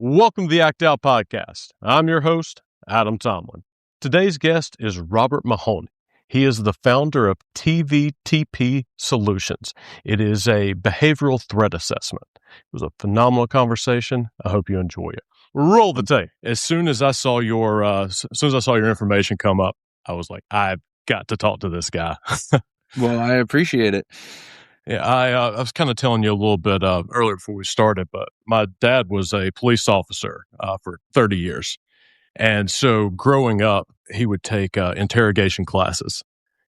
Welcome to the Act Out Podcast. I'm your host, Adam Tomlin. Today's guest is Robert Mahoney. He is the founder of TVTP Solutions. It is a behavioral threat assessment. It was a phenomenal conversation. I hope you enjoy it. Roll the tape. As soon as I saw your information come up, I was like, I've got to talk to this guy. Well, I appreciate it. Yeah, I was kind of telling you a little bit earlier before we started, but my dad was a police officer for 30 years. And so growing up, he would take interrogation classes.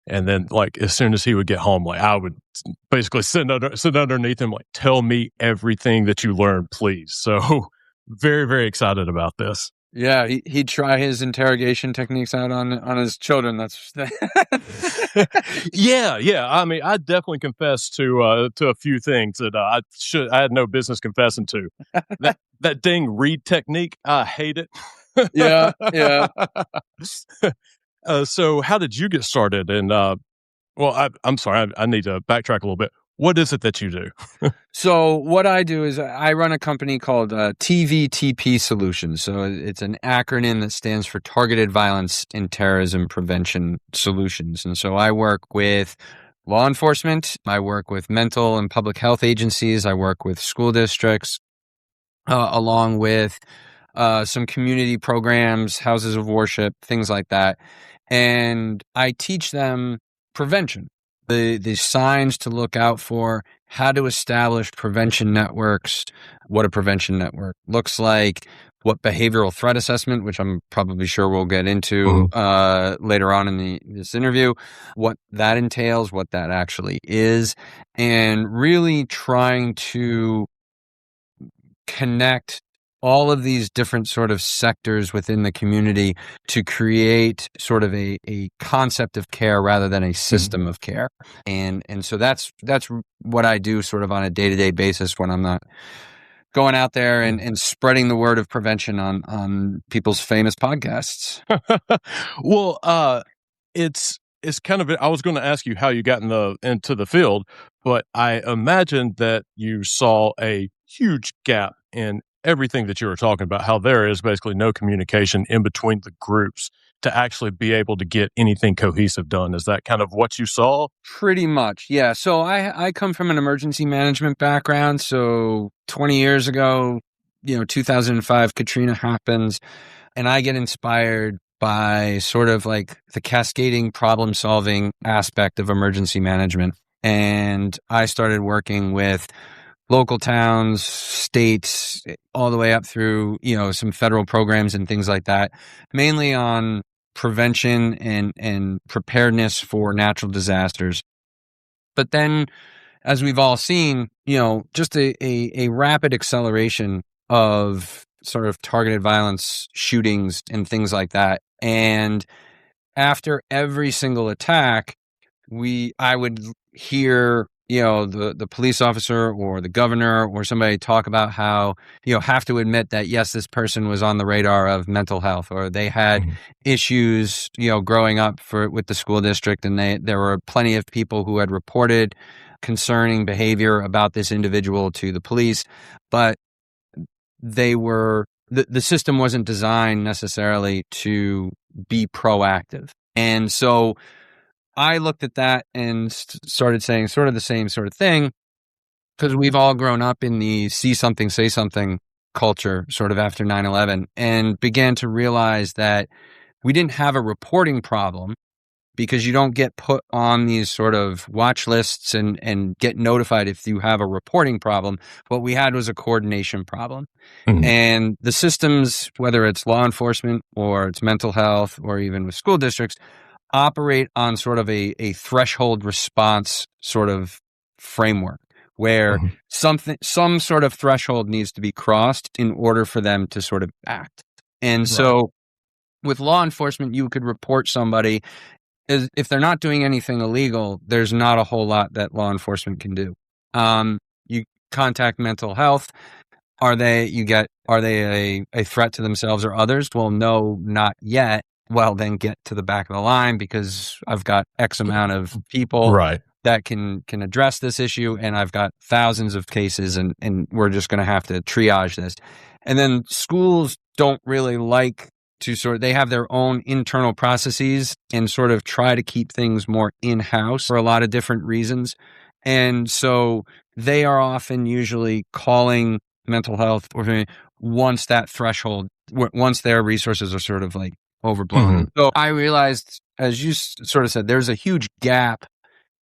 And then, like, as soon as he would get home, like, I would basically sit underneath him, like, tell me everything that you learned, please. So very, very excited about this. Yeah, he'd try his interrogation techniques out on his children. That's Yeah. I mean, I definitely confess to a few things that I had no business confessing to. That dang read technique, I hate it. Yeah. So how did you get started? And I'm sorry, I need to backtrack a little bit. What is it that you do? So what I do is I run a company called TVTP Solutions. So it's an acronym that stands for Targeted Violence and Terrorism Prevention Solutions. And so I work with law enforcement. I work with mental and public health agencies. I work with school districts, along with some community programs, houses of worship, things like that. And I teach them prevention. The signs to look out for, how to establish prevention networks, what a prevention network looks like, what behavioral threat assessment, which I'm probably sure we'll get into later on in this interview, what that entails, what that actually is, and really trying to connect all of these different sort of sectors within the community to create sort of a concept of care rather than a system of care. And so that's what I do sort of on a day-to-day basis when I'm not going out there and spreading the word of prevention on people's famous podcasts. Well, it's kind of, I was going to ask you how you got into the field, but I imagined that you saw a huge gap in everything that you were talking about, how there is basically no communication in between the groups to actually be able to get anything cohesive done. Is that kind of what you saw? Pretty much, yeah. So I come from an emergency management background. So 20 years ago, 2005, Katrina happens, and I get inspired by sort of like the cascading problem solving aspect of emergency management. And I started working with local towns, states, all the way up through, some federal programs and things like that, mainly on prevention and preparedness for natural disasters. But then, as we've all seen, just a rapid acceleration of sort of targeted violence shootings and things like that. And after every single attack, I would hear the police officer or the governor or somebody talk about how, have to admit that, yes, this person was on the radar of mental health, or they had issues, growing up with the school district. And there were plenty of people who had reported concerning behavior about this individual to the police, but the system wasn't designed necessarily to be proactive. And so I looked at that and started saying sort of the same sort of thing, because we've all grown up in the see something, say something culture sort of after 9/11, and began to realize that we didn't have a reporting problem, because you don't get put on these sort of watch lists and get notified if you have a reporting problem. What we had was a coordination problem. And the systems, whether it's law enforcement or it's mental health or even with school districts, operate on sort of a threshold response sort of framework, where some sort of threshold needs to be crossed in order for them to sort of act. And so with law enforcement, you could report somebody. If they're not doing anything illegal, there's not a whole lot that law enforcement can do. You contact mental health. Are they a threat to themselves or others? Well, no, not yet. Well, then get to the back of the line, because I've got X amount of people that can address this issue, and I've got thousands of cases, and we're just going to have to triage this. And then schools don't really like to they have their own internal processes and sort of try to keep things more in-house for a lot of different reasons. And so they are often usually calling mental health or once that threshold, once their resources are sort of like overblown. Mhm. So I realized, as you sort of said, there's a huge gap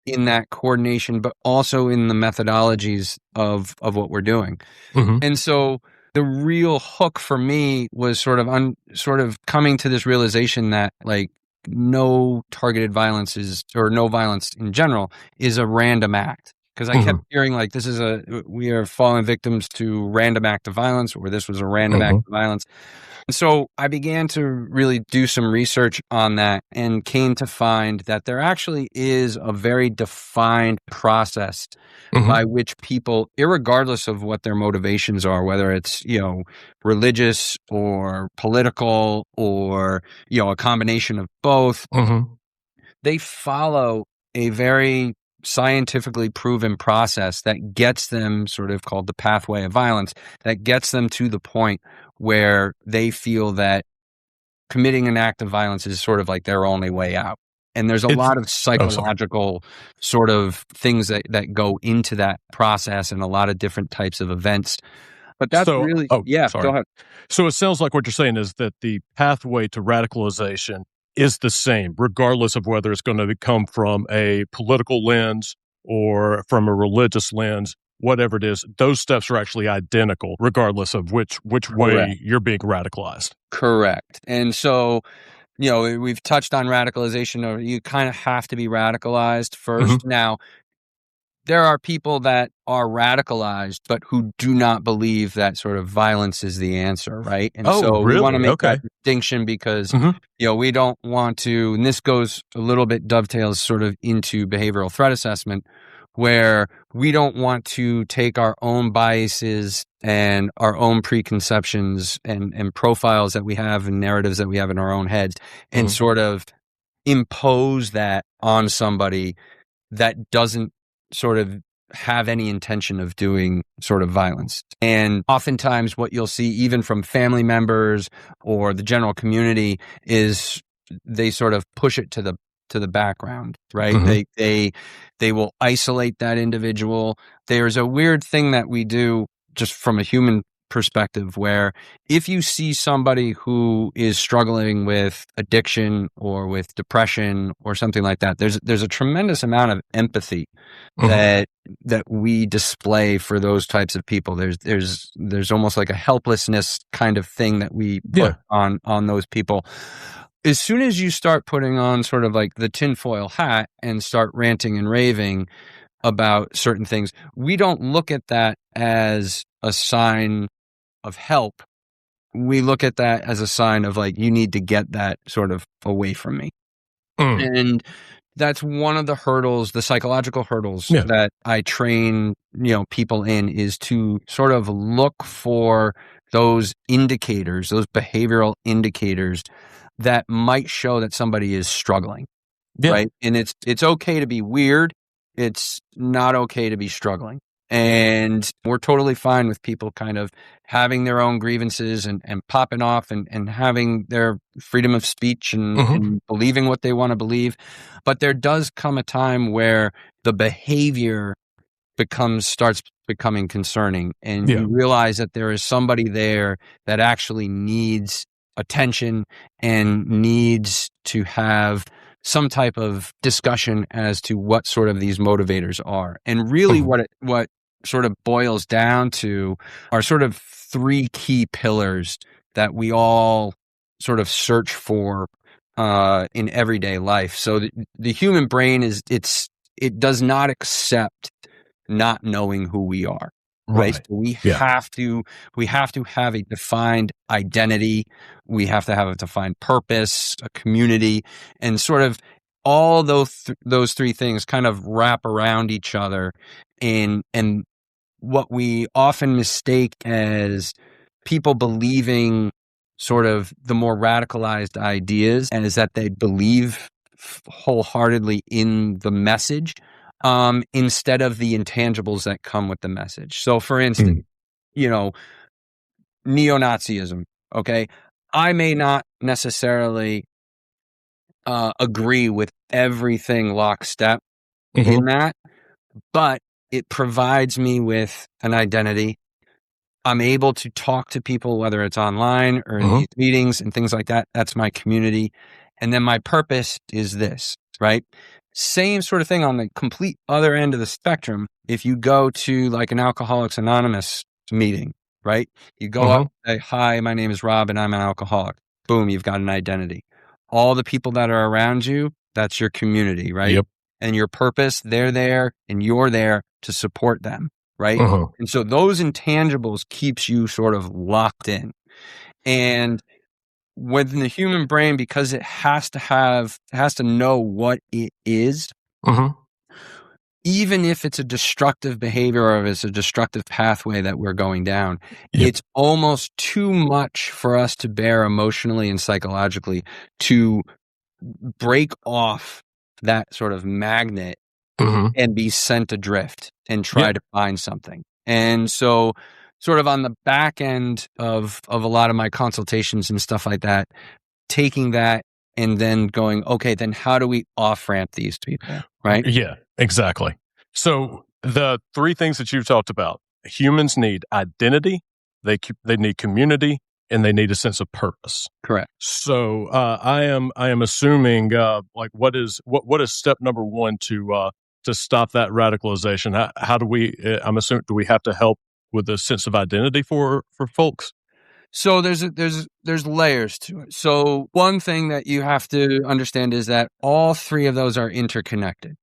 in that coordination, but also in the methodologies of what we're doing. Mhm. And so the real hook for me was sort of coming to this realization that like no targeted violence or no violence in general is a random act. Because I kept Mhm. hearing like we are falling victims to random act of violence, or this was a random act Mhm. of violence. So I began to really do some research on that and came to find that there actually is a very defined process Mhm. by which people, irregardless of what their motivations are, whether it's, religious or political or, a combination of both, Mhm. they follow a very scientifically proven process that gets them sort of called the pathway of violence, that gets them to the point where they feel that committing an act of violence is sort of like their only way out. And there's a It's lot of oh, sorry. psychological sort of things that go into that process and a lot of different types of events. But that's So really, oh, yeah, go sorry. ahead. So it sounds like what you're saying is that the pathway to radicalization is the same, regardless of whether it's gonna come from a political lens or from a religious lens, whatever it is, those steps are actually identical regardless of which Correct. way you're being radicalized. Correct. And so, we've touched on radicalization, or you kind of have to be radicalized Mhm. first. Now, there are people that are radicalized, but who do not believe that sort of violence is the answer, right? And Oh, so we want to really? make that Okay. distinction because, Mhm. we don't want to, and this goes a little bit dovetails sort of into behavioral threat assessment, where we don't want to take our own biases and our own preconceptions and profiles that we have and narratives that we have in our own heads and Mhm. sort of impose that on somebody that doesn't sort of have any intention of doing sort of violence. And oftentimes what you'll see even from family members or the general community is they sort of push it to the background, right? Mhm. They will isolate that individual. There's a weird thing that we do just from a human perspective where if you see somebody who is struggling with addiction or with depression or something like that, there's a tremendous amount of empathy Mhm. that we display for those types of people. There's almost like a helplessness kind of thing that we put Yeah. on those people. As soon as you start putting on sort of like the tinfoil hat and start ranting and raving about certain things, we don't look at that as a sign of help. We look at that as a sign of like, you need to get that sort of away from me. Mm. And that's one of the hurdles, the psychological hurdles Yeah. that I train, people in, is to sort of look for those indicators, those behavioral indicators that might show that somebody is struggling, Yeah. right? And it's okay to be weird. It's not okay to be struggling. And we're totally fine with people kind of having their own grievances and popping off and having their freedom of speech Mhm. and believing what they want to believe. But there does come a time where the behavior starts becoming concerning, and Yeah. you realize that there is somebody there that actually needs attention and needs to have some type of discussion as to what sort of these motivators are. And really Mhm. what sort of boils down to are sort of three key pillars that we all sort of search for in everyday life. So the human brain it does not accept not knowing who we are, right? Right. So Yeah. we have to have a defined identity. We have to have a defined purpose, a community, and sort of all those three things kind of wrap around each other. And what we often mistake as people believing sort of the more radicalized ideas, and is that they believe wholeheartedly in the message, instead of the intangibles that come with the message. So for instance, Mm. you know, neo-Nazism. Okay. I may not necessarily agree with everything lockstep in that, but it provides me with an identity. I'm able to talk to people, whether it's online or in these meetings and things like that. That's my community. And then my purpose is this, right? Same sort of thing on the complete other end of the spectrum. If you go to like an Alcoholics Anonymous meeting, right? You go up and say, hi, my name is Rob and I'm an alcoholic. Boom, you've got an identity. All the people that are around you, that's your community, right? Yep. And your purpose, they're there and you're there to support them, right? And so those intangibles keeps you sort of locked in. And within the human brain, because it has to know what it is, even if it's a destructive behavior or if it's a destructive pathway that we're going down, it's almost too much for us to bear emotionally and psychologically to break off that sort of magnet and be sent adrift and try to find something. And so sort of on the back end of a lot of my consultations and stuff like that, taking that and then going, okay, then how do we off-ramp these people, right? Yeah, exactly. So the three things that you've talked about, humans need identity, they need community, and they need a sense of purpose. Correct. So I am assuming like what is step number one to stop that radicalization? How do we? I'm assuming, do we have to help with a sense of identity for folks? So there's layers to it. So one thing that you have to understand is that all three of those are interconnected.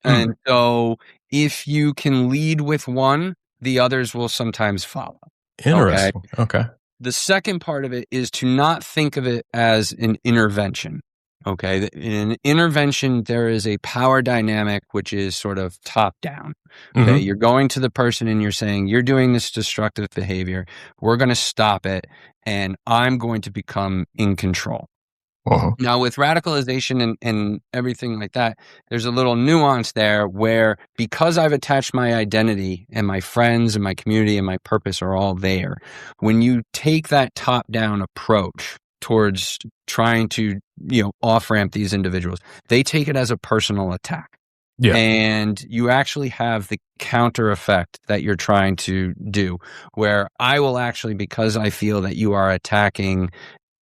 And so if you can lead with one, the others will sometimes follow. Interesting. Okay. The second part of it is to not think of it as an intervention. Okay. In an intervention, there is a power dynamic, which is sort of top down. Okay. You're going to the person and you're saying, you're doing this destructive behavior. We're going to stop it. And I'm going to become in control. Now, with radicalization and everything like that, there's a little nuance there where because I've attached my identity and my friends and my community and my purpose are all there, when you take that top-down approach towards trying to, off-ramp these individuals, they take it as a personal attack. Yeah. And you actually have the counter effect that you're trying to do, where I will actually, because I feel that you are attacking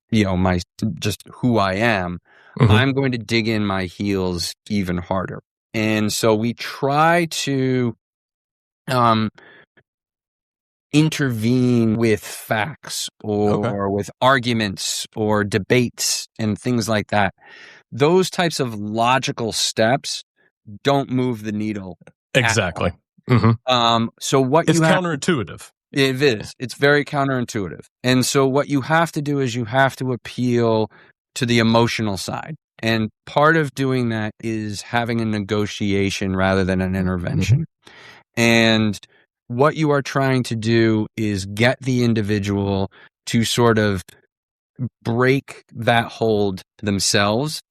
my just who I am, I'm going to dig in my heels even harder. And so we try to intervene with facts or with arguments or debates and things like that. Those types of logical steps don't move the needle. Exactly. So what it's counterintuitive. It is. It's very counterintuitive. And so what you have to do is you have to appeal to the emotional side. And part of doing that is having a negotiation rather than an intervention. And what you are trying to do is get the individual to sort of break that hold themselves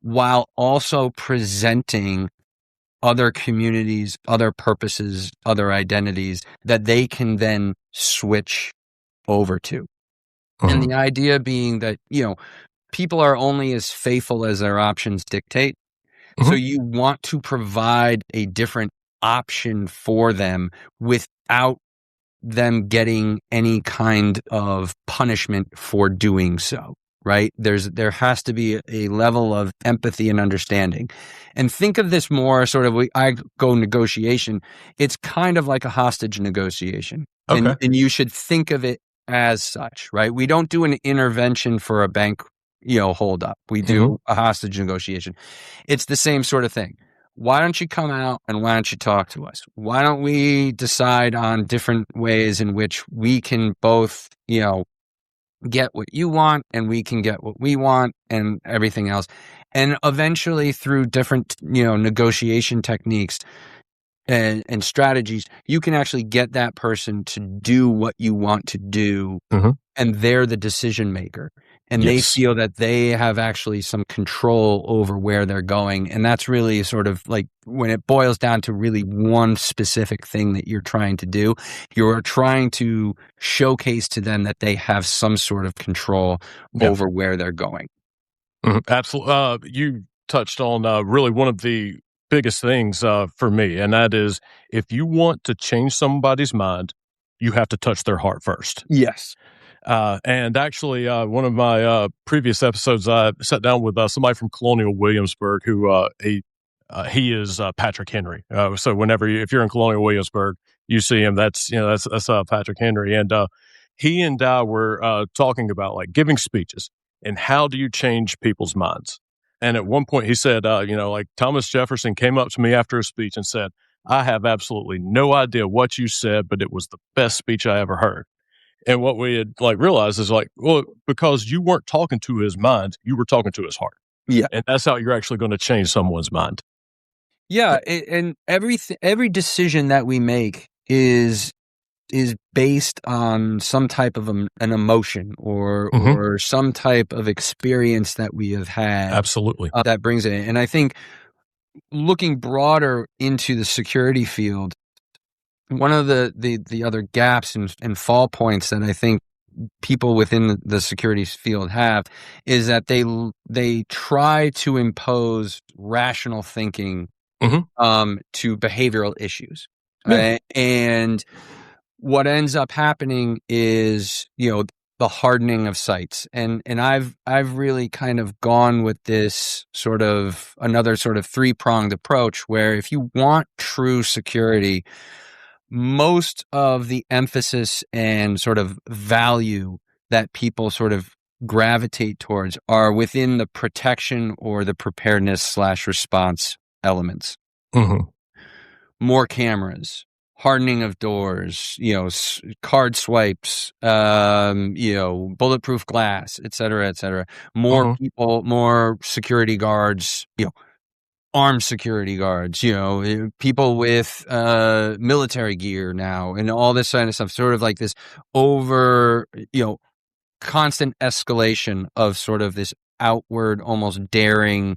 while also presenting other communities, other purposes, other identities that they can then switch over to. And the idea being that, people are only as faithful as their options dictate. So you want to provide a different option for them without them getting any kind of punishment for doing so. Right? There has to be a level of empathy and understanding. And think of this more sort of, I go negotiation. It's kind of like a hostage negotiation. And you should think of it as such, right? We don't do an intervention for a bank, hold up. We do a hostage negotiation. It's the same sort of thing. Why don't you come out and why don't you talk to us? Why don't we decide on different ways in which we can both, get what you want and we can get what we want and everything else. And eventually through different, negotiation techniques and strategies, you can actually get that person to do what you want to do. And they're the decision maker. and they Yes. feel that they have actually some control over where they're going. And that's really sort of like when it boils down to really one specific thing that you're trying to do, you're trying to showcase to them that they have some sort of control Yeah. over where they're going. Absolutely. You touched on really one of the biggest things for me, and that is if you want to change somebody's mind, you have to touch their heart first. Yes. And actually, one of my previous episodes, I sat down with somebody from Colonial Williamsburg who he is Patrick Henry. So whenever if you're in Colonial Williamsburg, you see him. That's Patrick Henry, and he and I were talking about like giving speeches and how do you change people's minds. And at one point, he said, like Thomas Jefferson came up to me after a speech and said, "I have absolutely no idea what you said, but it was the best speech I ever heard." And what we had like realized is like, well, because you weren't talking to his mind, you were talking to his heart. Yeah. And that's how you're actually going to change someone's mind. Yeah. And every decision that we make is based on some type of an emotion or some type of experience that we have had. Absolutely. That brings it in. And I think looking broader into the security field, one of the other gaps and fall points that I think people within the security field have is that they try to impose rational thinking to behavioral issues. Yeah. And what ends up happening is, the hardening of sights. And I've really kind of gone with this another sort of three-pronged approach where if you want true security, most of the emphasis and sort of value that people sort of gravitate towards are within the protection or the preparedness / response elements. More cameras, hardening of doors, card swipes, bulletproof glass, et cetera, more people, more security guards, armed security guards, people with military gear now and all this kind of stuff, sort of like this over, constant escalation of sort of this outward, almost daring,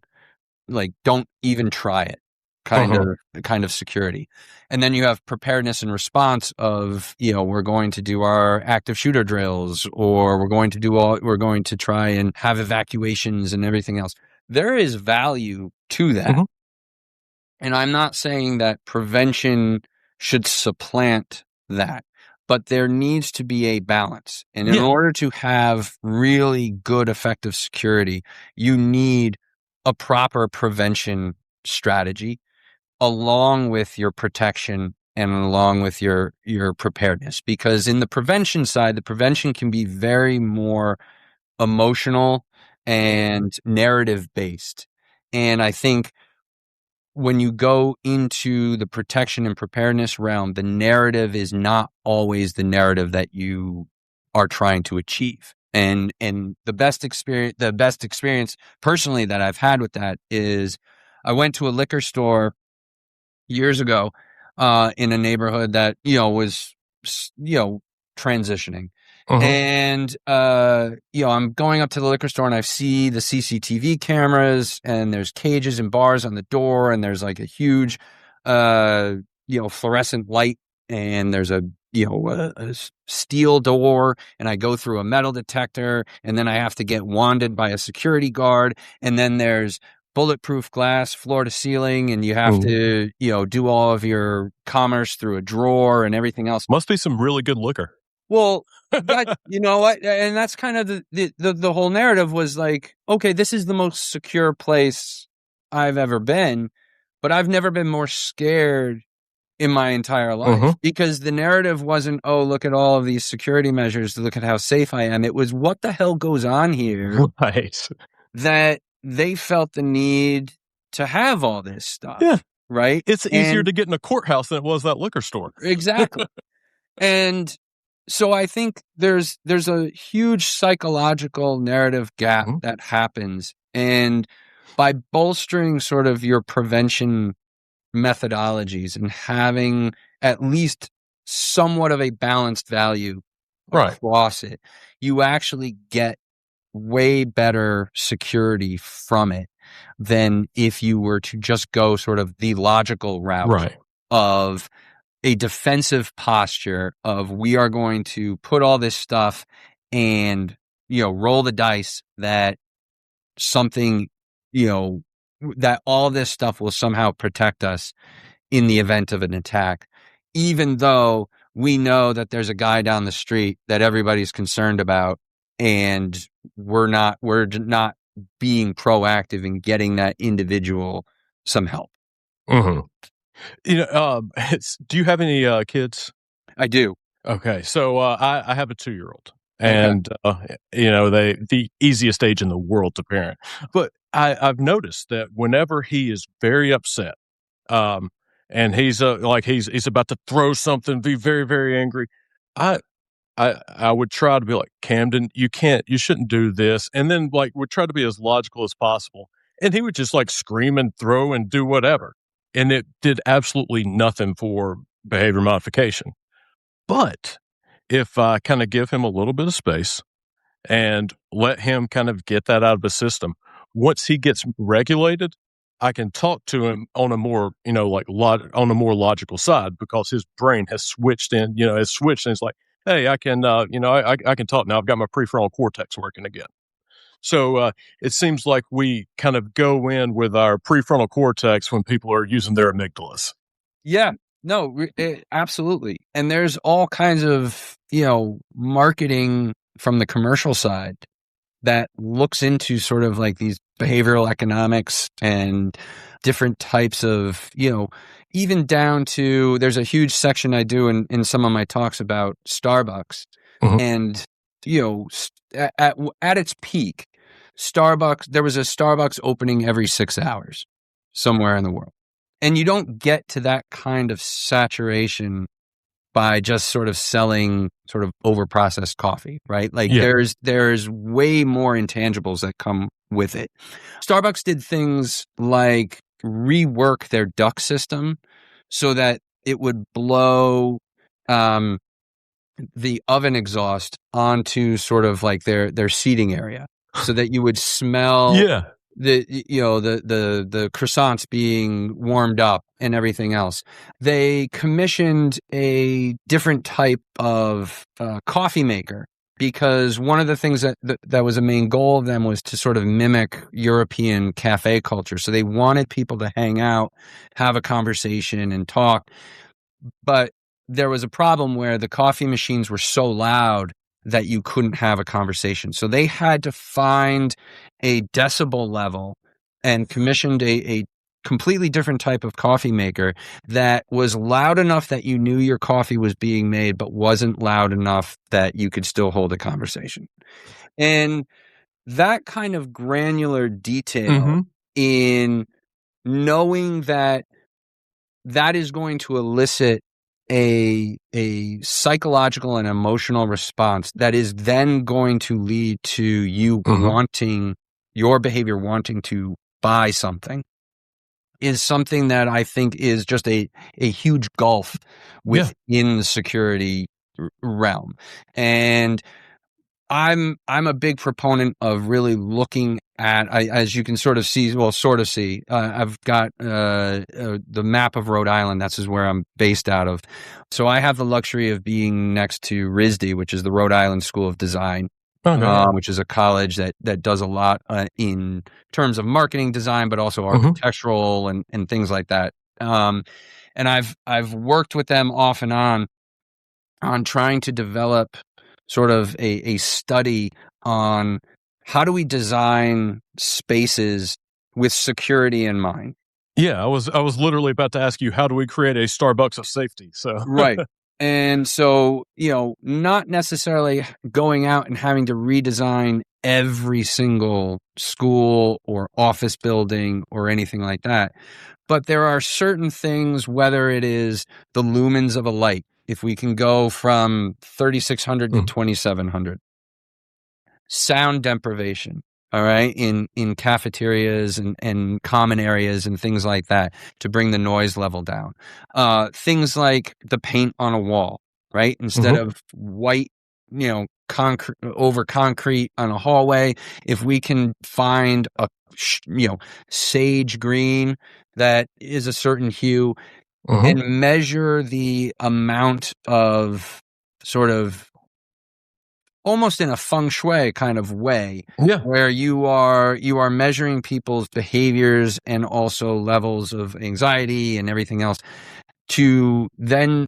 like, don't even try it kind of security. And then you have preparedness and response of, we're going to do our active shooter drills, or we're going to try and have evacuations and everything else. There is value to that. And I'm not saying that prevention should supplant that, but there needs to be a balance. And in order to have really good, effective security, you need a proper prevention strategy along with your protection and along with your preparedness. Because in the prevention side, the prevention can be very more emotional and narrative based. And I think when you go into the protection and preparedness realm, the narrative is not always the narrative that you are trying to achieve. And the best experience personally that I've had with that is I went to a liquor store years ago in a neighborhood that was transitioning. And I'm going up to the liquor store and I see the CCTV cameras and there's cages and bars on the door and there's like a huge fluorescent light and there's a steel door, and I go through a metal detector, and then I have to get wanded by a security guard, and then there's bulletproof glass floor to ceiling, and you have to do all of your commerce through a drawer and everything else. Must be some really good liquor. Well, that, and that's kind of the whole narrative was like, okay, this is the most secure place I've ever been, but I've never been more scared in my entire life because the narrative wasn't, oh, look at all of these security measures, look at how safe I am. It was, what the hell goes on here? Right. That they felt the need to have all this stuff. Yeah. Right. It's easier to get in a courthouse than it was that liquor store. Exactly. And so I think there's a huge psychological narrative gap that happens. And by bolstering sort of your prevention methodologies and having at least somewhat of a balanced value across it, you actually get way better security from it than if you were to just go sort of the logical route Right. of a defensive posture of we are going to put all this stuff and, roll the dice that something, that all this stuff will somehow protect us in the event of an attack, even though we know that there's a guy down the street that everybody's concerned about, and we're not being proactive in getting that individual some help. Mm-hmm. Do you have any kids? I do. Okay, so I have a 2-year-old, and the easiest age in the world to parent. But I've noticed that whenever he is very upset, and he's he's about to throw something, be very, very angry, I I would try to be like, Camden, you shouldn't do this, and then would try to be as logical as possible, and he would just scream and throw and do whatever, and it did absolutely nothing for behavior modification. But if I kind of give him a little bit of space and let him kind of get that out of the system, once he gets regulated, I can talk to him on a more, on a more logical side, because his brain has switched and it's like, hey, I can, I can talk now. I've got my prefrontal cortex working again. So it seems like we kind of go in with our prefrontal cortex when people are using their amygdalas. Yeah. No, absolutely. And there's all kinds of, marketing from the commercial side that looks into sort of these behavioral economics and different types of, even down to, there's a huge section I do in some of my talks about Starbucks. Mm-hmm. And, at its peak, there was a Starbucks opening every 6 hours somewhere in the world. And you don't get to that kind of saturation by just sort of selling sort of overprocessed coffee, right? There's way more intangibles that come with it. Starbucks did things like rework their duct system so that it would blow the oven exhaust onto sort of their seating area, so that you would smell the croissants being warmed up and everything else. They commissioned a different type of coffee maker, because one of the things that was a main goal of them was to sort of mimic European cafe culture. So they wanted people to hang out, have a conversation, and talk. But there was a problem where the coffee machines were so loud that you couldn't have a conversation. So they had to find a decibel level and commissioned a completely different type of coffee maker that was loud enough that you knew your coffee was being made, but wasn't loud enough that you could still hold a conversation. And that kind of granular detail in knowing that is going to elicit a psychological and emotional response that is then going to lead to you wanting to buy something, is something that I think is just a huge gulf within the security realm. And I'm a big proponent of really looking at, as you can sort of see, I've got the map of Rhode Island. That's where I'm based out of. So I have the luxury of being next to RISD, which is the Rhode Island School of Design, which is a college that does a lot in terms of marketing design, but also architectural and things like that. And I've worked with them off and on trying to develop sort of a study on how do we design spaces with security in mind. Yeah, I was literally about to ask you, how do we create a Starbucks of safety? So right. And so, not necessarily going out and having to redesign every single school or office building or anything like that. But there are certain things, whether it is the lumens of a light, if we can go from 3600 to 2700, sound deprivation, all right, in cafeterias and common areas and things like that, to bring the noise level down. Things like the paint on a wall, right? Instead of white over concrete on a hallway, if we can find a sage green that is a certain hue, and measure the amount of sort of almost in a feng shui kind of way, where you are measuring people's behaviors and also levels of anxiety and everything else, to then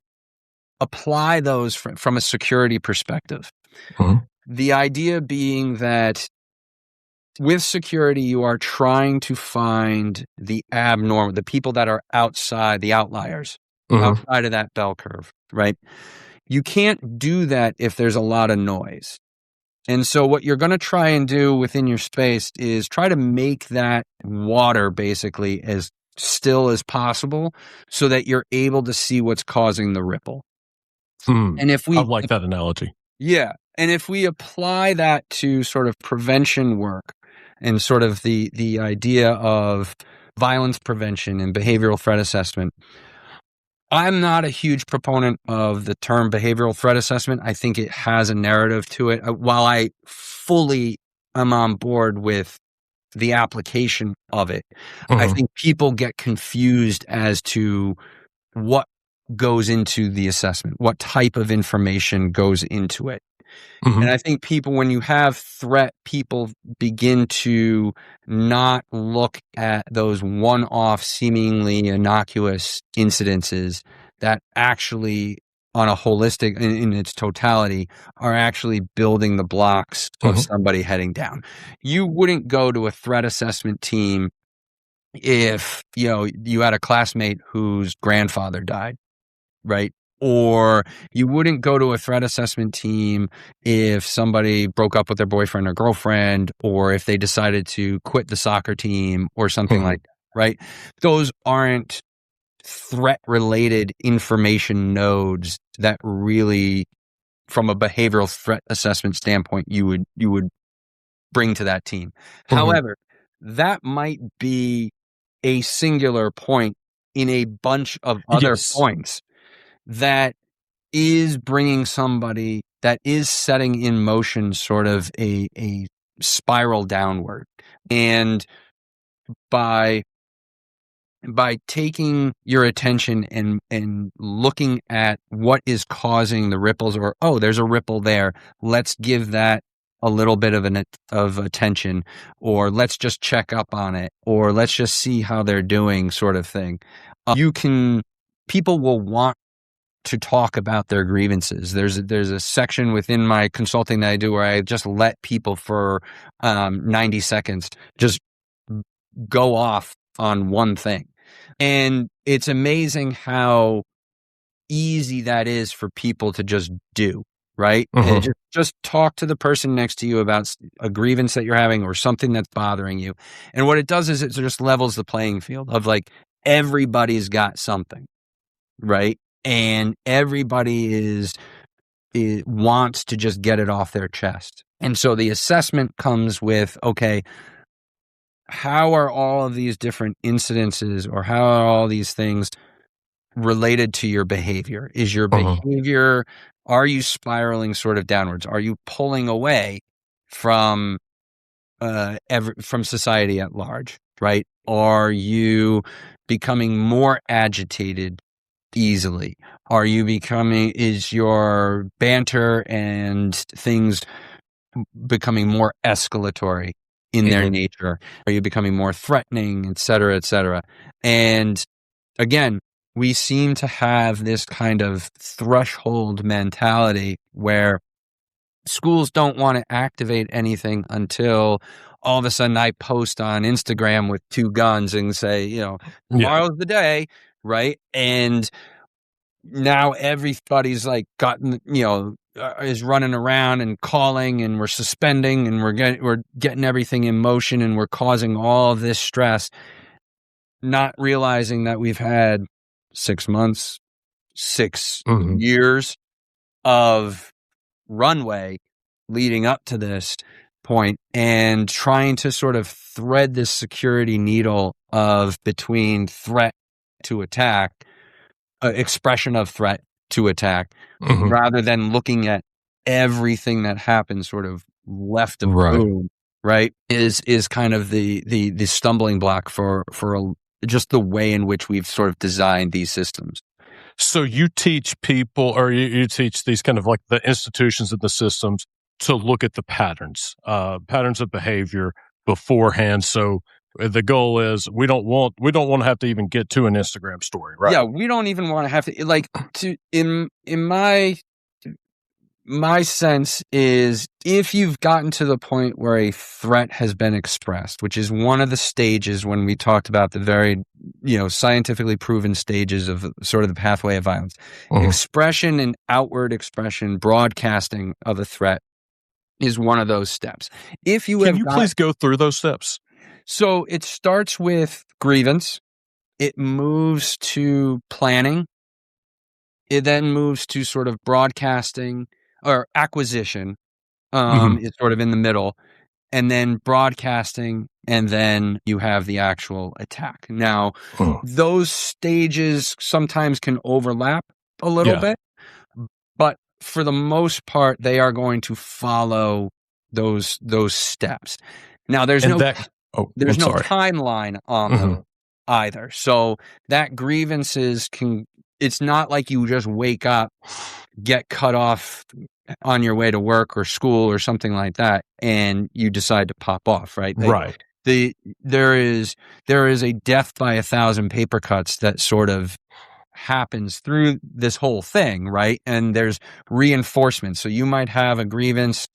apply those from a security perspective. The idea being that with security, you are trying to find the abnormal, the people that are outside, the outliers, outside of that bell curve, right? You can't do that if there's a lot of noise. And so what you're going to try and do within your space is try to make that water basically as still as possible so that you're able to see what's causing the ripple. And if we I like that analogy. Yeah. And if we apply that to sort of prevention work and sort of the idea of violence prevention and behavioral threat assessment, I'm not a huge proponent of the term behavioral threat assessment. I think it has a narrative to it. While I fully am on board with the application of it, I think people get confused as to what goes into the assessment, what type of information goes into it. And I think people, when you have threat, people begin to not look at those one-off, seemingly innocuous incidences that actually, on a holistic, in its totality, are actually building the blocks of somebody heading down. You wouldn't go to a threat assessment team if, you had a classmate whose grandfather died, right? Or you wouldn't go to a threat assessment team if somebody broke up with their boyfriend or girlfriend, or if they decided to quit the soccer team or something like that, right? Those aren't threat-related information nodes that really, from a behavioral threat assessment standpoint, you would bring to that team. However, that might be a singular point in a bunch of other points that is bringing somebody, that is setting in motion sort of a spiral downward. And by taking your attention and looking at what is causing the ripples, or, oh, there's a ripple there, let's give that a little bit of attention, or let's just check up on it, or let's just see how they're doing, sort of thing. People will want to talk about their grievances. There's a section within my consulting that I do where I just let people for 90 seconds just go off on one thing. And it's amazing how easy that is for people to just do, right? And just talk to the person next to you about a grievance that you're having or something that's bothering you. And what it does is it just levels the playing field of, like, everybody's got something, right? And everybody wants to just get it off their chest. And so the assessment comes with, okay, how are all of these different incidences, or how are all these things related to your behavior? Is your behavior, are you spiraling sort of downwards? Are you pulling away from from society at large, right? Are you becoming more agitated easily? Is your banter and things becoming more escalatory in their nature? Are you becoming more threatening, et cetera, et cetera? And again, we seem to have this kind of threshold mentality where schools don't want to activate anything until all of a sudden I post on Instagram with 2 guns and say, tomorrow's the day, right? And now everybody's like is running around and calling, and we're suspending, and we're getting everything in motion, and we're causing all of this stress, not realizing that we've had 6 months, 6 years of runway leading up to this point, and trying to sort of thread this security needle of between threat to attack, expression of threat to attack, rather than looking at everything that happens sort of left of Right. boom, right, is kind of the stumbling block for just the way in which we've sort of designed these systems. So you teach people, or you teach these kind of like the institutions and the systems to look at the patterns of behavior beforehand. So the goal is we don't want to have to even get to an Instagram story, right? Yeah, we don't even want to have to, like, to in my sense is, if you've gotten to the point where a threat has been expressed, which is one of the stages when we talked about the very, scientifically proven stages of sort of the pathway of violence, expression and outward expression, broadcasting of a threat is one of those steps. Can you please go through those steps? So it starts with grievance. It moves to planning. It then moves to sort of broadcasting or acquisition. It's sort of in the middle, and then broadcasting, and then you have the actual attack. Now, those stages sometimes can overlap a little bit, but for the most part, they are going to follow those steps. Now, there's no timeline on them either. So that grievances it's not like you just wake up, get cut off on your way to work or school or something like that, and you decide to pop off, right? Right. There is a death by 1,000 paper cuts that sort of happens through this whole thing, right? And there's reinforcement. So you might have a grievance,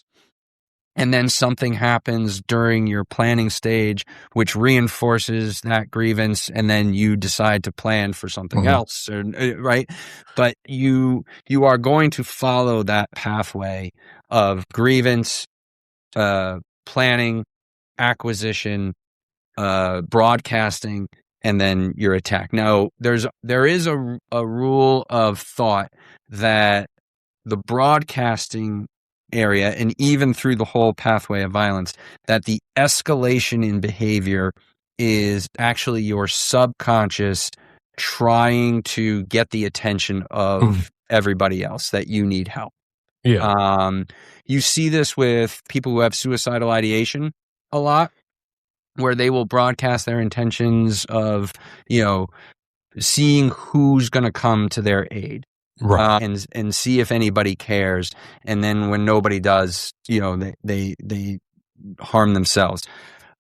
and then something happens during your planning stage, which reinforces that grievance, and then you decide to plan for something else, right? But you are going to follow that pathway of grievance, planning, acquisition, broadcasting, and then your attack. Now, there is a rule of thought that the broadcasting area, and even through the whole pathway of violence, that the escalation in behavior is actually your subconscious trying to get the attention of everybody else, that you need help. You see this with people who have suicidal ideation a lot, where they will broadcast their intentions of, seeing who's going to come to their aid. Right. And see if anybody cares, and then when nobody does, they harm themselves.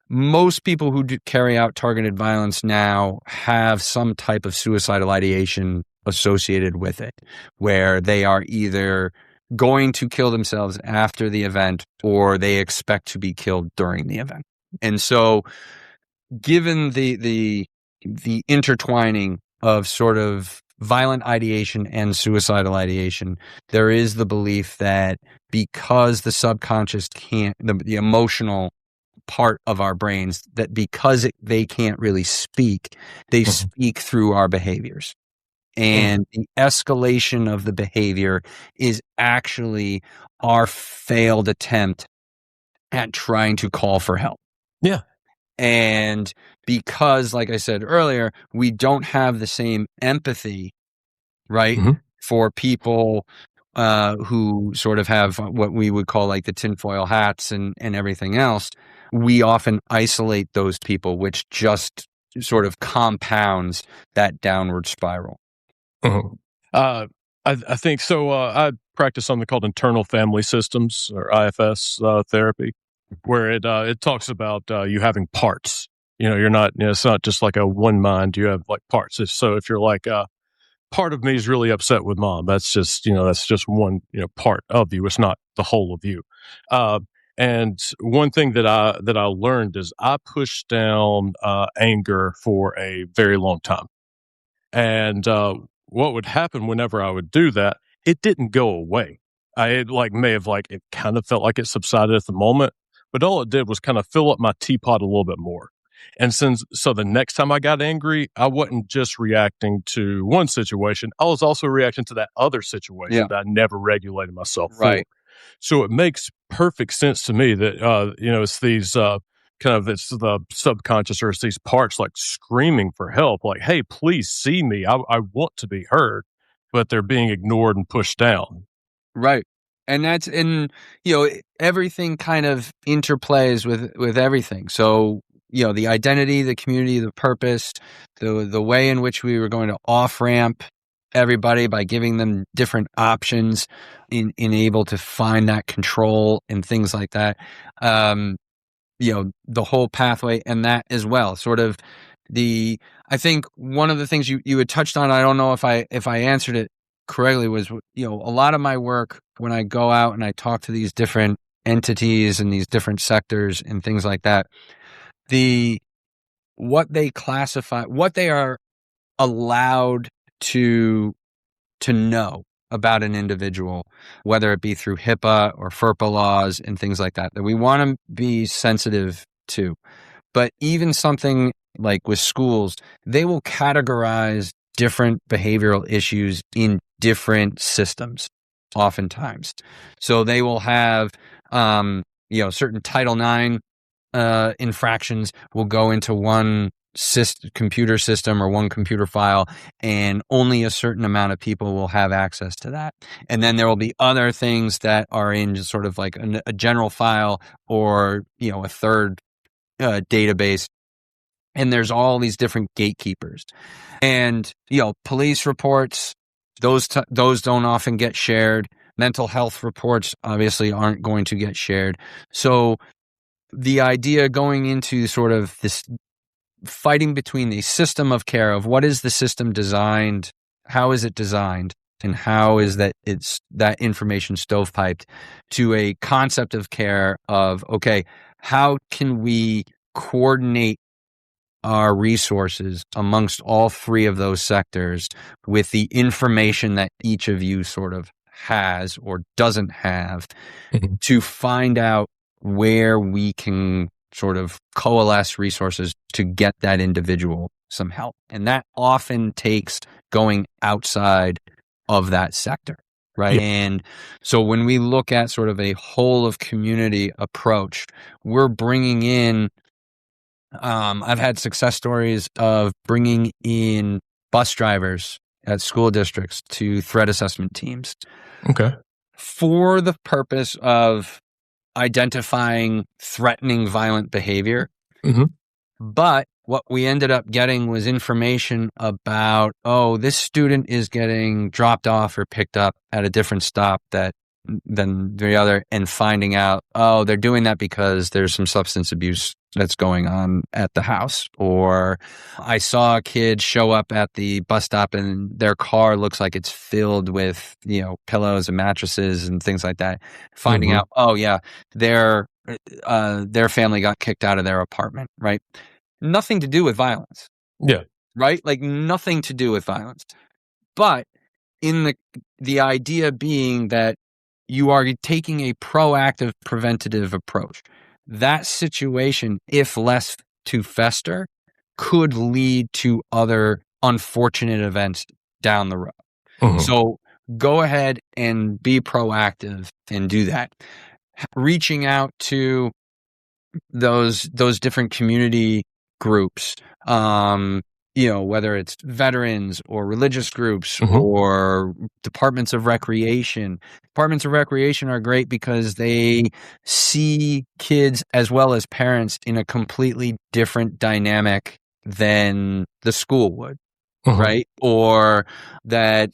Most people who carry out targeted violence now have some type of suicidal ideation associated with it, where they are either going to kill themselves after the event, or they expect to be killed during the event. And so, given the intertwining of sort of violent ideation and suicidal ideation, there is the belief that because the subconscious can't, the emotional part of our brains, that because they can't really speak, they speak through our behaviors. And the escalation of the behavior is actually our failed attempt at trying to call for help. Yeah. And because, like I said earlier, we don't have the same empathy, right, for people who sort of have what we would call like the tinfoil hats and everything else, we often isolate those people, which just sort of compounds that downward spiral. I think so. I practice something called internal family systems, or IFS therapy, where it talks about you having parts. You're not. It's not just like a one mind. You have like parts. So if you're like part of me is really upset with mom, that's just one part of you. It's not the whole of you. And one thing that I learned is I pushed down anger for a very long time, and what would happen whenever I would do that, it didn't go away. It kind of felt like it subsided at the moment, but all it did was kind of fill up my teapot a little bit more. And so the next time I got angry, I wasn't just reacting to one situation. I was also reacting to that other situation that I never regulated myself for. So it makes perfect sense to me that, it's these it's the subconscious, or it's these parts like screaming for help, like, hey, please see me. I want to be heard, but they're being ignored and pushed down. Right. And that's everything kind of interplays with everything. So, the identity, the community, the purpose, the way in which we were going to off ramp everybody by giving them different options in able to find that control and things like that. The whole pathway and that as well. Sort of I think one of the things you had touched on, I don't know if I answered it correctly, was, a lot of my work when I go out and I talk to these different entities and these different sectors and things like that, what they classify, what they are allowed to know about an individual, whether it be through HIPAA or FERPA laws and things like that we want to be sensitive to. But even something like with schools, they will categorize different behavioral issues in different systems oftentimes. So they will have, certain Title IX infractions will go into one computer system or one computer file, and only a certain amount of people will have access to that. And then there will be other things that are in just sort of like a general file or, a third database. And there's all these different gatekeepers. And, police reports, those don't often get shared. Mental health reports obviously aren't going to get shared. So the idea going into sort of this fighting between the system of care of what is the system designed, how is it designed, and how is that information stovepiped, to a concept of care of, okay, how can we coordinate our resources amongst all three of those sectors with the information that each of you sort of has or doesn't have, to find out where we can sort of coalesce resources to get that individual some help. And that often takes going outside of that sector, right? Yeah. And so when we look at sort of a whole of community approach, we're bringing in, I've had success stories of bringing in bus drivers at school districts to threat assessment teams. Okay. For the purpose of identifying threatening violent behavior. Mm-hmm. But what we ended up getting was information about, this student is getting dropped off or picked up at a different stop than the other, and finding out, they're doing that because there's some substance abuse that's going on at the house. Or I saw a kid show up at the bus stop and their car looks like it's filled with, pillows and mattresses and things like that. Finding out, their family got kicked out of their apartment, right? Nothing to do with violence. Yeah. Right? Like nothing to do with violence. But in the idea being that you are taking a proactive preventative approach. That situation, if left to fester, could lead to other unfortunate events down the road. Mm-hmm. So go ahead and be proactive and do that. Reaching out to those different community groups, whether it's veterans or religious groups, mm-hmm. or departments of recreation. Departments of recreation are great because they see kids as well as parents in a completely different dynamic than the school would, mm-hmm. right? Or that,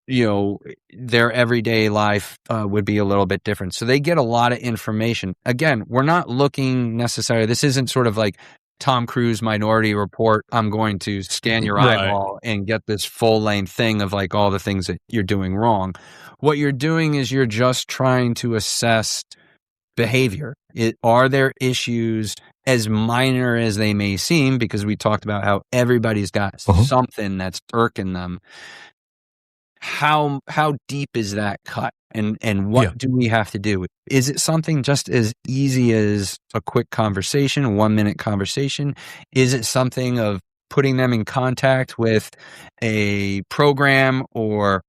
their everyday life would be a little bit different. So they get a lot of information. Again, we're not looking necessarily, this isn't sort of like Tom Cruise Minority Report. I'm going to scan your eyeball and get this full length thing of like all the things that you're doing wrong. What you're doing is you're just trying to assess behavior. Are there issues, as minor as they may seem, because we talked about how everybody's got mm-hmm. something that's irking them. How deep is that cut? And what do we have to do? Is it something just as easy as a quick conversation, a 1-minute conversation? Is it something of putting them in contact with a program or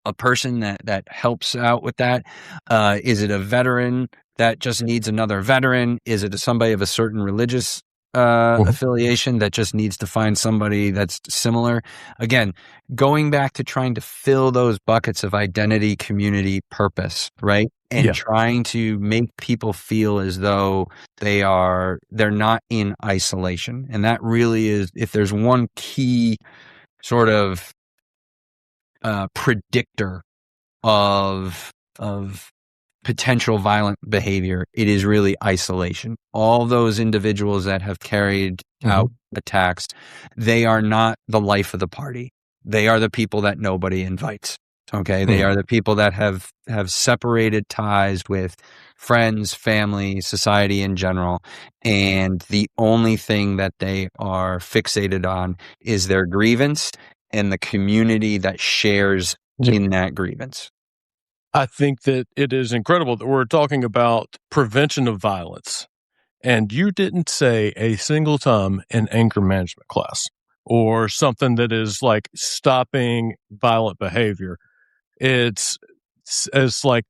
a person that helps out with that? Is it a veteran that just needs another veteran? Is it somebody of a certain religious affiliation that just needs to find somebody that's similar. Again, going back to trying to fill those buckets of identity, community, purpose, right? And trying to make people feel as though they're not in isolation. And that really is, if there's one key sort of predictor of potential violent behavior, it is really isolation. All those individuals that have carried out attacks, they are not the life of the party. They are the people that nobody invites. Okay. They are the people that have separated ties with friends, family, society in general. And the only thing that they are fixated on is their grievance and the community that shares in that grievance. I think that it is incredible that we're talking about prevention of violence. And you didn't say a single time in anger management class or something that is like stopping violent behavior. It's like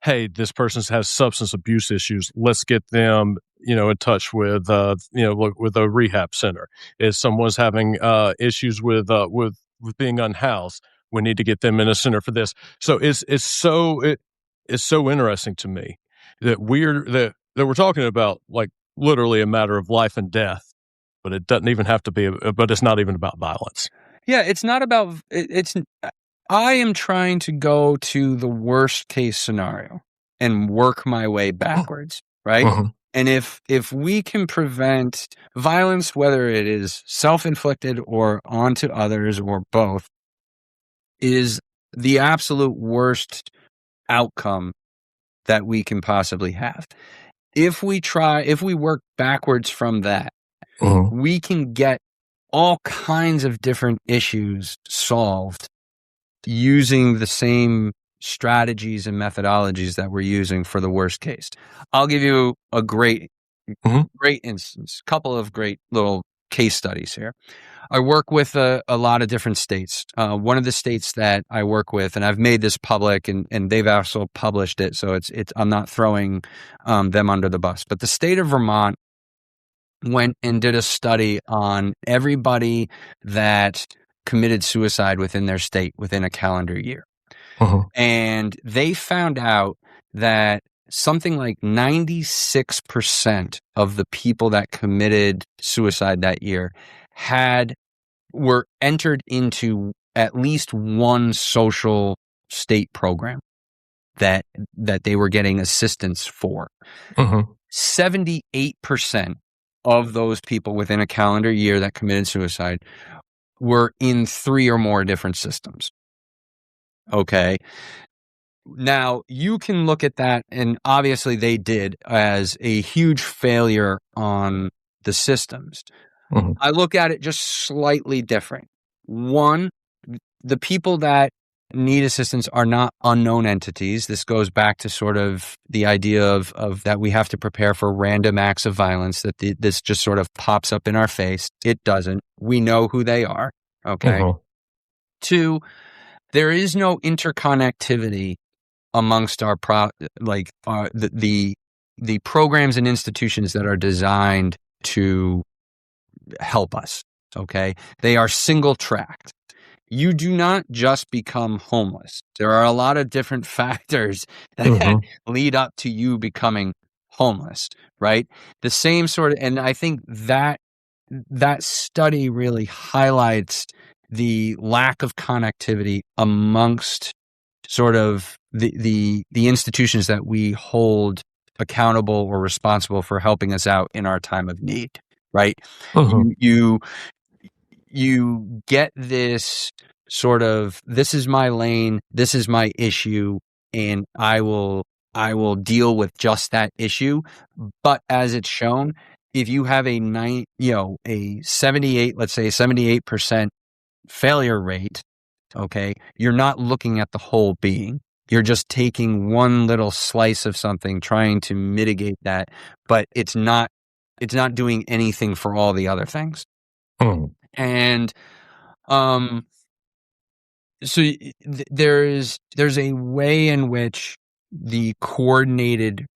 hey, this person has substance abuse issues. Let's get them, in touch with, with a rehab center. If someone's having issues with being unhoused, we need to get them in a center for this. So it's so interesting to me that we're talking about like literally a matter of life and death, but it doesn't even have to be. But it's not even about violence. Yeah, it's not about it's. I am trying to go to the worst case scenario and work my way backwards, right? And if we can prevent violence, whether it is self-inflicted or onto others or both, is the absolute worst outcome that we can possibly have. If we work backwards from that, we can get all kinds of different issues solved using the same strategies and methodologies that we're using for the worst case. I'll give you a great instance, couple of great little case studies here. I work with a lot of different states. One of the states that I work with, and I've made this public, and they've also published it, so it's I'm not throwing them under the bus. But the state of Vermont went and did a study on everybody that committed suicide within their state within a calendar year. And they found out that something like 96% of the people that committed suicide that year were entered into at least one social state program that they were getting assistance for. 78% of those people within a calendar year that committed suicide were in 3 or more different systems. Okay. Now, you can look at that, and obviously they did, as a huge failure on the systems. I look at it just slightly different. One, the people that need assistance are not unknown entities. This goes back to sort of the idea of that we have to prepare for random acts of violence, that this just sort of pops up in our face. It doesn't. We know who they are. Okay. 2, there is no interconnectivity amongst the programs and institutions that are designed to help us. Okay. They are single tracked. You do not just become homeless. There are a lot of different factors that lead up to you becoming homeless, right? The same sort of, and I think that study really highlights the lack of connectivity amongst sort of the institutions that we hold accountable or responsible for helping us out in our time of need, right? You get this sort of, this is my lane, this is my issue, and I will deal with just that issue. But as it's shown, if you have a 78% failure rate, okay, you're not looking at the whole being. You're just taking one little slice of something, trying to mitigate that, but it's not doing anything for all the other things. And so there's a way in which the coordinated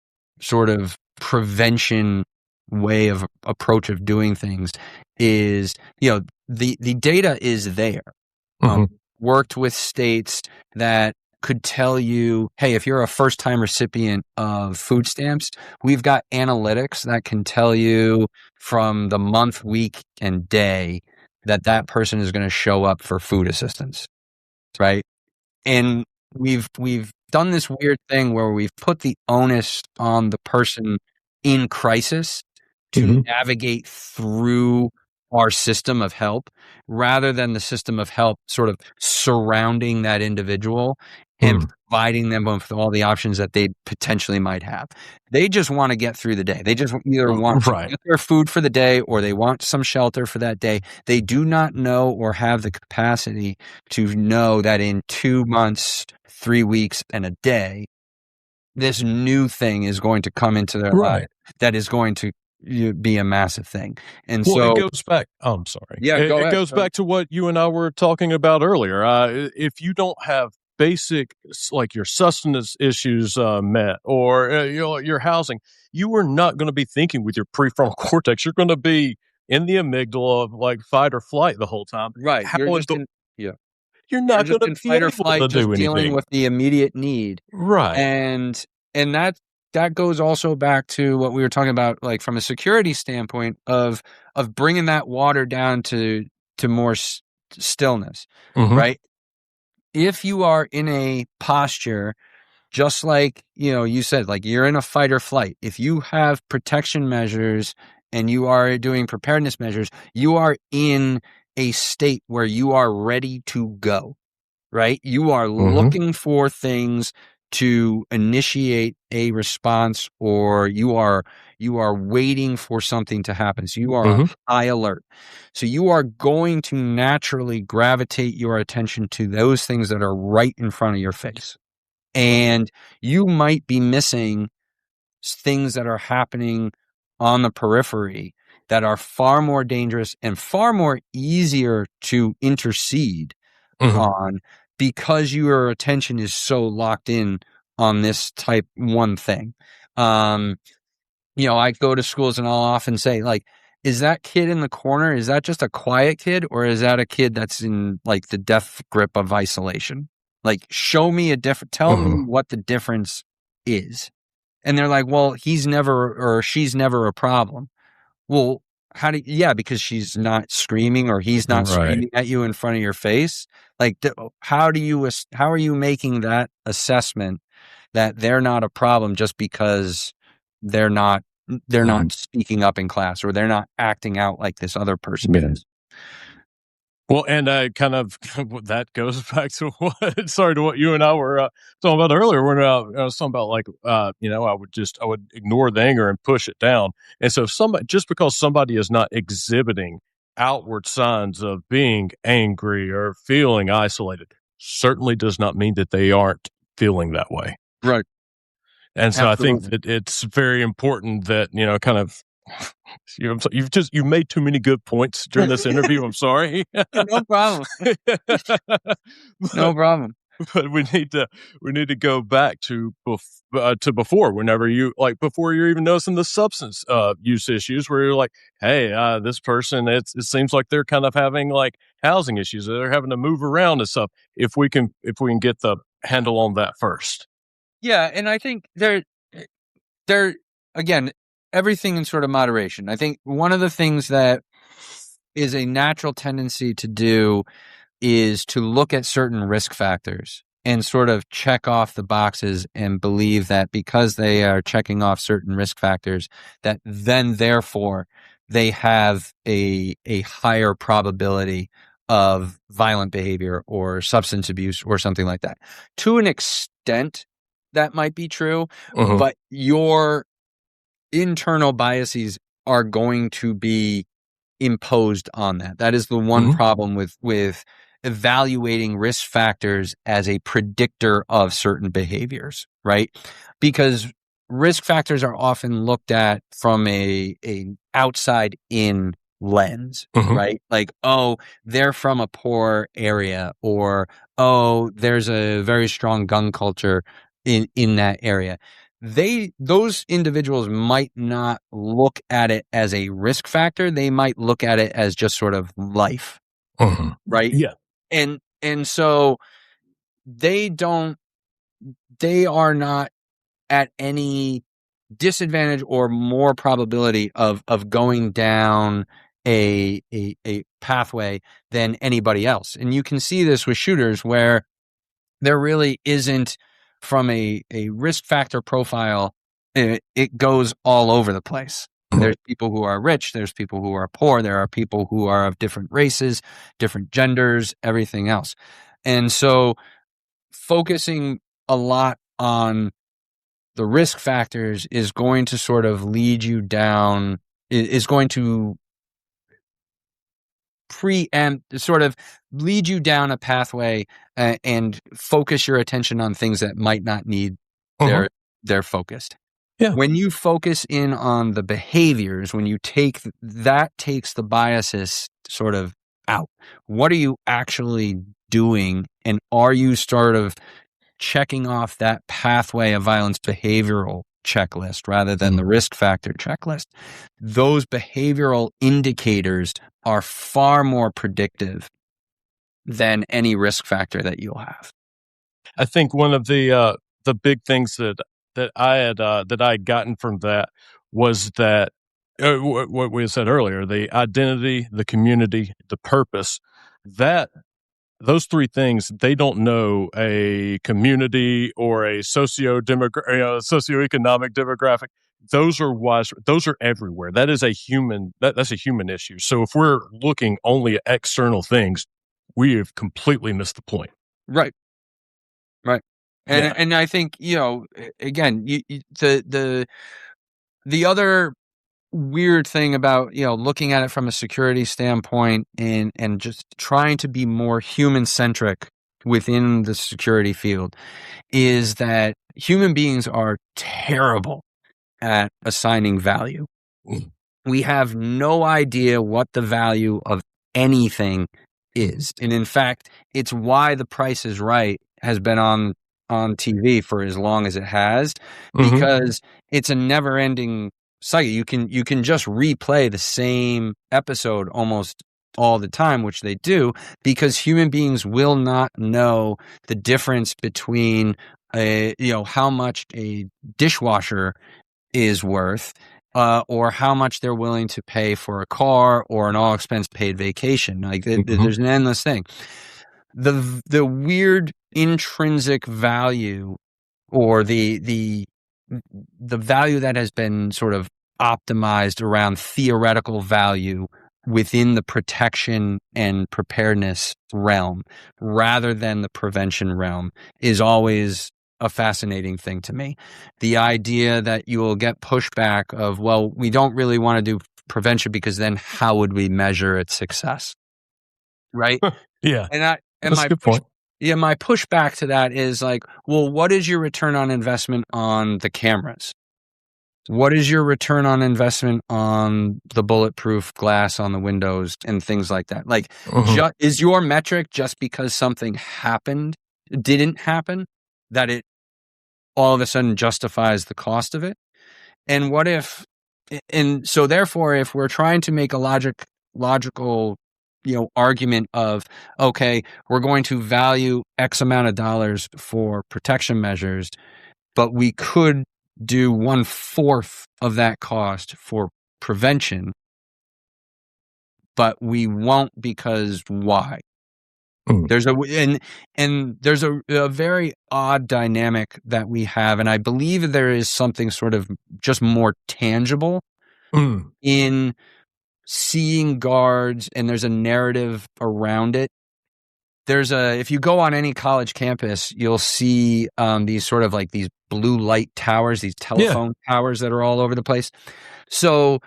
sort of prevention way of approach of doing things is, the data is there. Worked with states that could tell you, hey, if you're a first-time recipient of food stamps, we've got analytics that can tell you from the month, week, and day that person is going to show up for food assistance, right? And we've done this weird thing where we've put the onus on the person in crisis to navigate through our system of help, rather than the system of help sort of surrounding that individual and providing them with all the options that they potentially might have. They just want to get through the day. They just either want to get their food for the day, or they want some shelter for that day. They do not know or have the capacity to know that in 2 months, 3 weeks, and a day, this new thing is going to come into their life that is going to be a massive thing. And so it goes back. Oh, I'm sorry. Yeah, it goes back to what you and I were talking about earlier. If you don't have basic, like your sustenance issues met, or your housing, you are not going to be thinking with your prefrontal cortex. You're going to be in the amygdala of like fight or flight the whole time. Right. You're not going to be fight or able flight, to just do dealing anything with the immediate need. Right. And that goes also back to what we were talking about, like from a security standpoint of bringing that water down to more stillness, right? If you are in a posture, just like, you said, like you're in a fight or flight, if you have protection measures and you are doing preparedness measures, you are in a state where you are ready to go, right? You are looking for things to initiate a response, or you are waiting for something to happen. So you are on high alert. So you are going to naturally gravitate your attention to those things that are right in front of your face. And you might be missing things that are happening on the periphery that are far more dangerous and far more easier to intercede on, because your attention is so locked in on this type one thing. I go to schools and I'll often say, like, is that kid in the corner, is that just a quiet kid, or is that a kid that's in like the death grip of isolation? Like, show me tell me what the difference is. And they're like, well, he's never or she's never a problem. Well, because she's not screaming, or he's not screaming at you in front of your face. Like, how are you making that assessment that they're not a problem just because they're not speaking up in class, or they're not acting out like this other person is? Well, and that goes back to what you and I were talking about earlier. When I was talking about, like, I would ignore the anger and push it down. And so just because somebody is not exhibiting outward signs of being angry or feeling isolated, certainly does not mean that they aren't feeling that way. Right. And so Absolutely. I think that it's very important that, you've made too many good points during this interview. I'm sorry. No problem. No problem. But we need to go back to before, whenever before you're even noticing the substance use issues, where you're like, hey, this person, it seems like they're kind of having like housing issues, they're having to move around and stuff. If we can get the handle on that first. Yeah, and I think there again, everything in sort of moderation. I think one of the things that is a natural tendency to do is to look at certain risk factors and sort of check off the boxes and believe that because they are checking off certain risk factors, that then therefore they have a higher probability of violent behavior or substance abuse or something like that. To an extent, that might be true, but your internal biases are going to be imposed on that. That is the one problem with evaluating risk factors as a predictor of certain behaviors, right? Because risk factors are often looked at from a outside in lens, right? Like, oh, they're from a poor area, or oh, there's a very strong gun culture in that area. those individuals might not look at it as a risk factor. They might look at it as just sort of life, right? Yeah. And so they are not at any disadvantage or more probability of going down a pathway than anybody else. And you can see this with shooters where there really isn't, from a risk factor profile, it goes all over the place. There's people who are rich, there's people who are poor, there are people who are of different races, different genders, everything else. And so focusing a lot on the risk factors is going to sort of lead you down, is going to preempt, sort of lead you down a pathway and focus your attention on things that might not need their focused. Yeah. When you focus in on the behaviors, when you takes the biases sort of out. What are you actually doing? And are you sort of checking off that pathway of violence behavioral checklist rather than the risk factor checklist? Those behavioral indicators are far more predictive than any risk factor that you'll have. I think one of the big things that I had gotten from that was that what we said earlier, the identity, the community, the purpose, that those three things, they don't know a community or a socioeconomic demographic. Those are everywhere. That is that's a human issue. So if we're looking only at external things, we have completely missed the point. Right. And I think, again, the other weird thing about, looking at it from a security standpoint and just trying to be more human centric within the security field is that human beings are terrible at assigning value. We have no idea what the value of anything is. And in fact, it's why The Price is Right has been on TV for as long as it has, because it's a never ending cycle. You can just replay the same episode almost all the time, which they do, because human beings will not know the difference between how much a dishwasher is worth or how much they're willing to pay for a car or an all expense paid vacation. Like there's an endless thing. The weird intrinsic value, or the value that has been sort of optimized around theoretical value within the protection and preparedness realm rather than the prevention realm, is always a fascinating thing to me. The idea that you will get pushback of, well, we don't really want to do prevention because then how would we measure its success? Right? Yeah. That's a good point. Yeah, my pushback to that is like, well, what is your return on investment on the cameras? What is your return on investment on the bulletproof glass on the windows and things like that? Like, is your metric just because something didn't happen, that it all of a sudden justifies the cost of it? And what if, and so therefore, if we're trying to make a logical argument of, okay, we're going to value X amount of dollars for protection measures, but we could do 1/4 of that cost for prevention, but we won't because why? There's there's a very odd dynamic that we have, and I believe there is something sort of just more tangible in seeing guards, and there's a narrative around it. If you go on any college campus, you'll see these sort of like these blue light towers, these telephone towers that are all over the place. So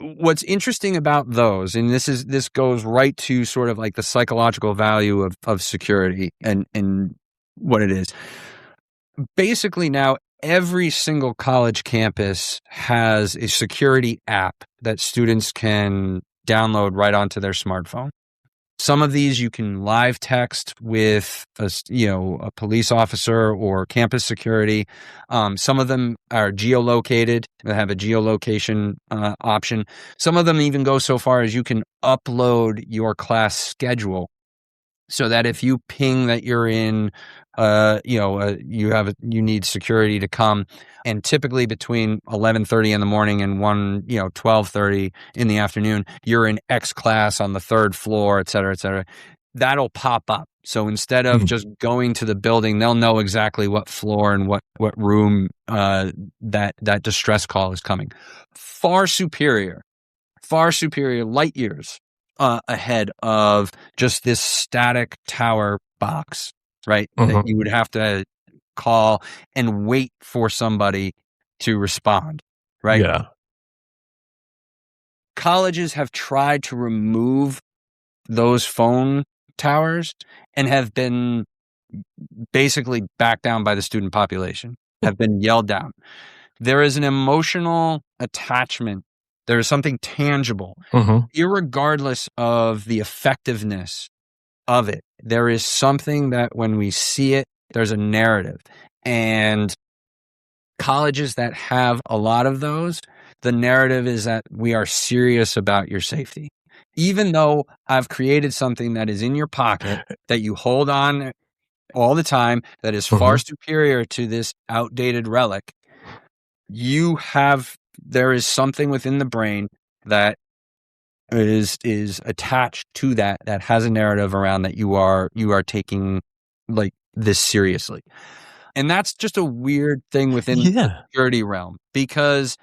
what's interesting about those, and this goes right to sort of like the psychological value of security and what it is. Basically now every single college campus has a security app that students can download right onto their smartphone. Some of these you can live text with a police officer or campus security. Some of them are geolocated. They have a geolocation option. Some of them even go so far as you can upload your class schedule, so that if you ping that you're in, you need security to come, and typically between 11:30 in the morning and 12:30 in the afternoon, you're in X class on the third floor, et cetera, et cetera. That'll pop up. So instead of just going to the building, they'll know exactly what floor and what room that distress call is coming. Far superior, light years ahead of just this static tower box, right? That you would have to call and wait for somebody to respond, right? Yeah. Colleges have tried to remove those phone towers and have been basically backed down by the student population, have been yelled down. There is an emotional attachment. There is something tangible, irregardless of the effectiveness of it. There is something that when we see it, there's a narrative. And colleges that have a lot of those, the narrative is that we are serious about your safety. Even though I've created something that is in your pocket that you hold on all the time, that is far superior to this outdated relic, there is something within the brain that is attached to that has a narrative around that you are taking like this seriously. And that's just a weird thing within the security realm, because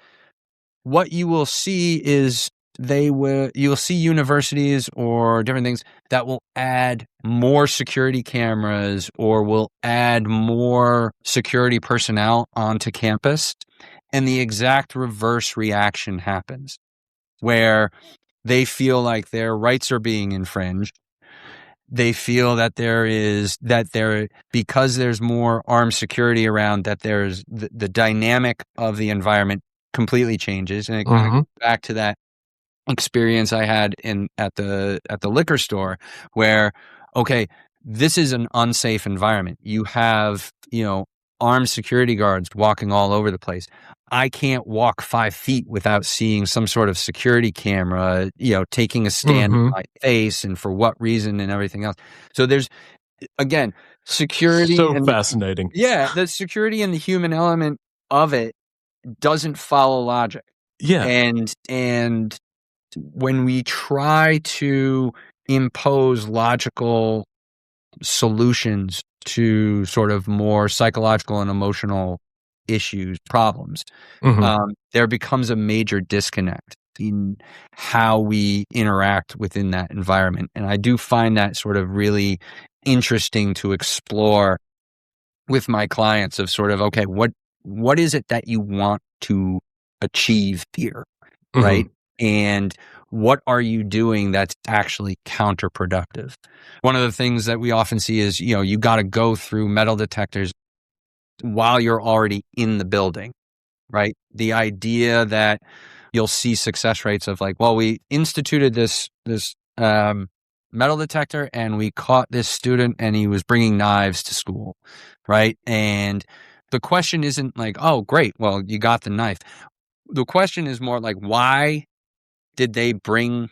what you will see is you'll see universities or different things that will add more security cameras or will add more security personnel onto campus, and the exact reverse reaction happens, where they feel like their rights are being infringed. They feel that because there's more armed security around, that there's the dynamic of the environment completely changes. And it kind of goes back to that experience I had at the liquor store, where, okay, this is an unsafe environment. You have, armed security guards walking all over the place. I can't walk 5 feet without seeing some sort of security camera, taking a stand in my face, and for what reason and everything else. So there's, again, security. So fascinating. The security and the human element of it doesn't follow logic. Yeah. And when we try to impose logical solutions to sort of more psychological and emotional problems, there becomes a major disconnect in how we interact within that environment. And I do find that sort of really interesting to explore with my clients, of sort of, okay, what is it that you want to achieve here, right? And what are you doing that's actually counterproductive? One of the things that we often see is, you got to go through metal detectors while you're already in the building, right? The idea that you'll see success rates of like, well, we instituted this metal detector and we caught this student and he was bringing knives to school, right? And the question isn't like, oh, great, well, you got the knife. The question is more like, why did they want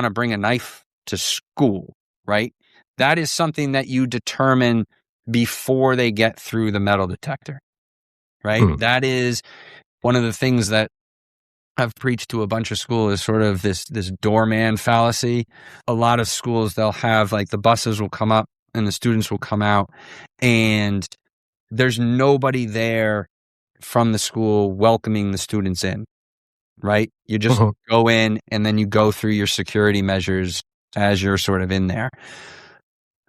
to bring a knife to school, right? That is something that you determine before they get through the metal detector, right? That is one of the things that I've preached to a bunch of schools, is sort of this doorman fallacy. A lot of schools, they'll have like the buses will come up and the students will come out, and there's nobody there from the school welcoming the students in, right? You just go in and then you go through your security measures as you're sort of in there.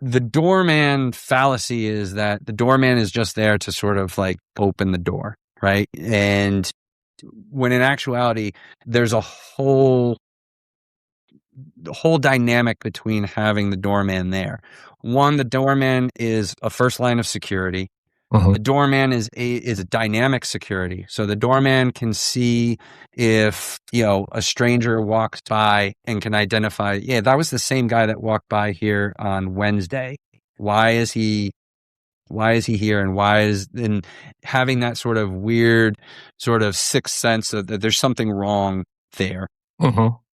The doorman fallacy is that the doorman is just there to sort of like open the door, right? And when in actuality, there's a whole dynamic between having the doorman there. One, the doorman is a first line of security. The doorman is a dynamic security. So the doorman can see if, a stranger walks by and can identify, yeah, that was the same guy that walked by here on Wednesday. Why is he here? And having that sort of weird sort of sixth sense of that there's something wrong there.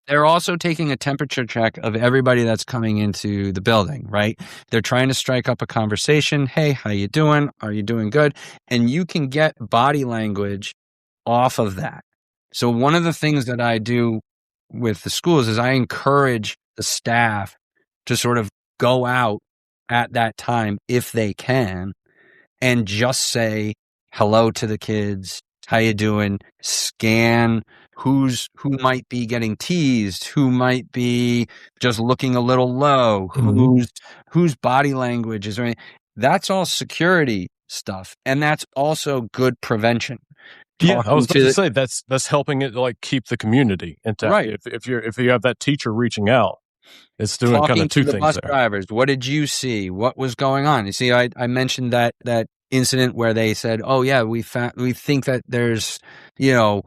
They're also taking a temperature check of everybody that's coming into the building, right? They're trying to strike up a conversation. Hey, how you doing? Are you doing good? And you can get body language off of that. So one of the things that I do with the schools is I encourage the staff to sort of go out at that time if they can and just say hello to the kids. How you doing? Scan who might be getting teased, who might be just looking a little low, whose body language is right. That's all security stuff, and that's also good prevention. Yeah, I was about to say that's helping it like keep the community intact. Right. If you have that teacher reaching out, it's doing kind of two things bus there. Drivers, what did you see? What was going on? You see, I mentioned that incident where they said, "Oh yeah, we think that there's, he's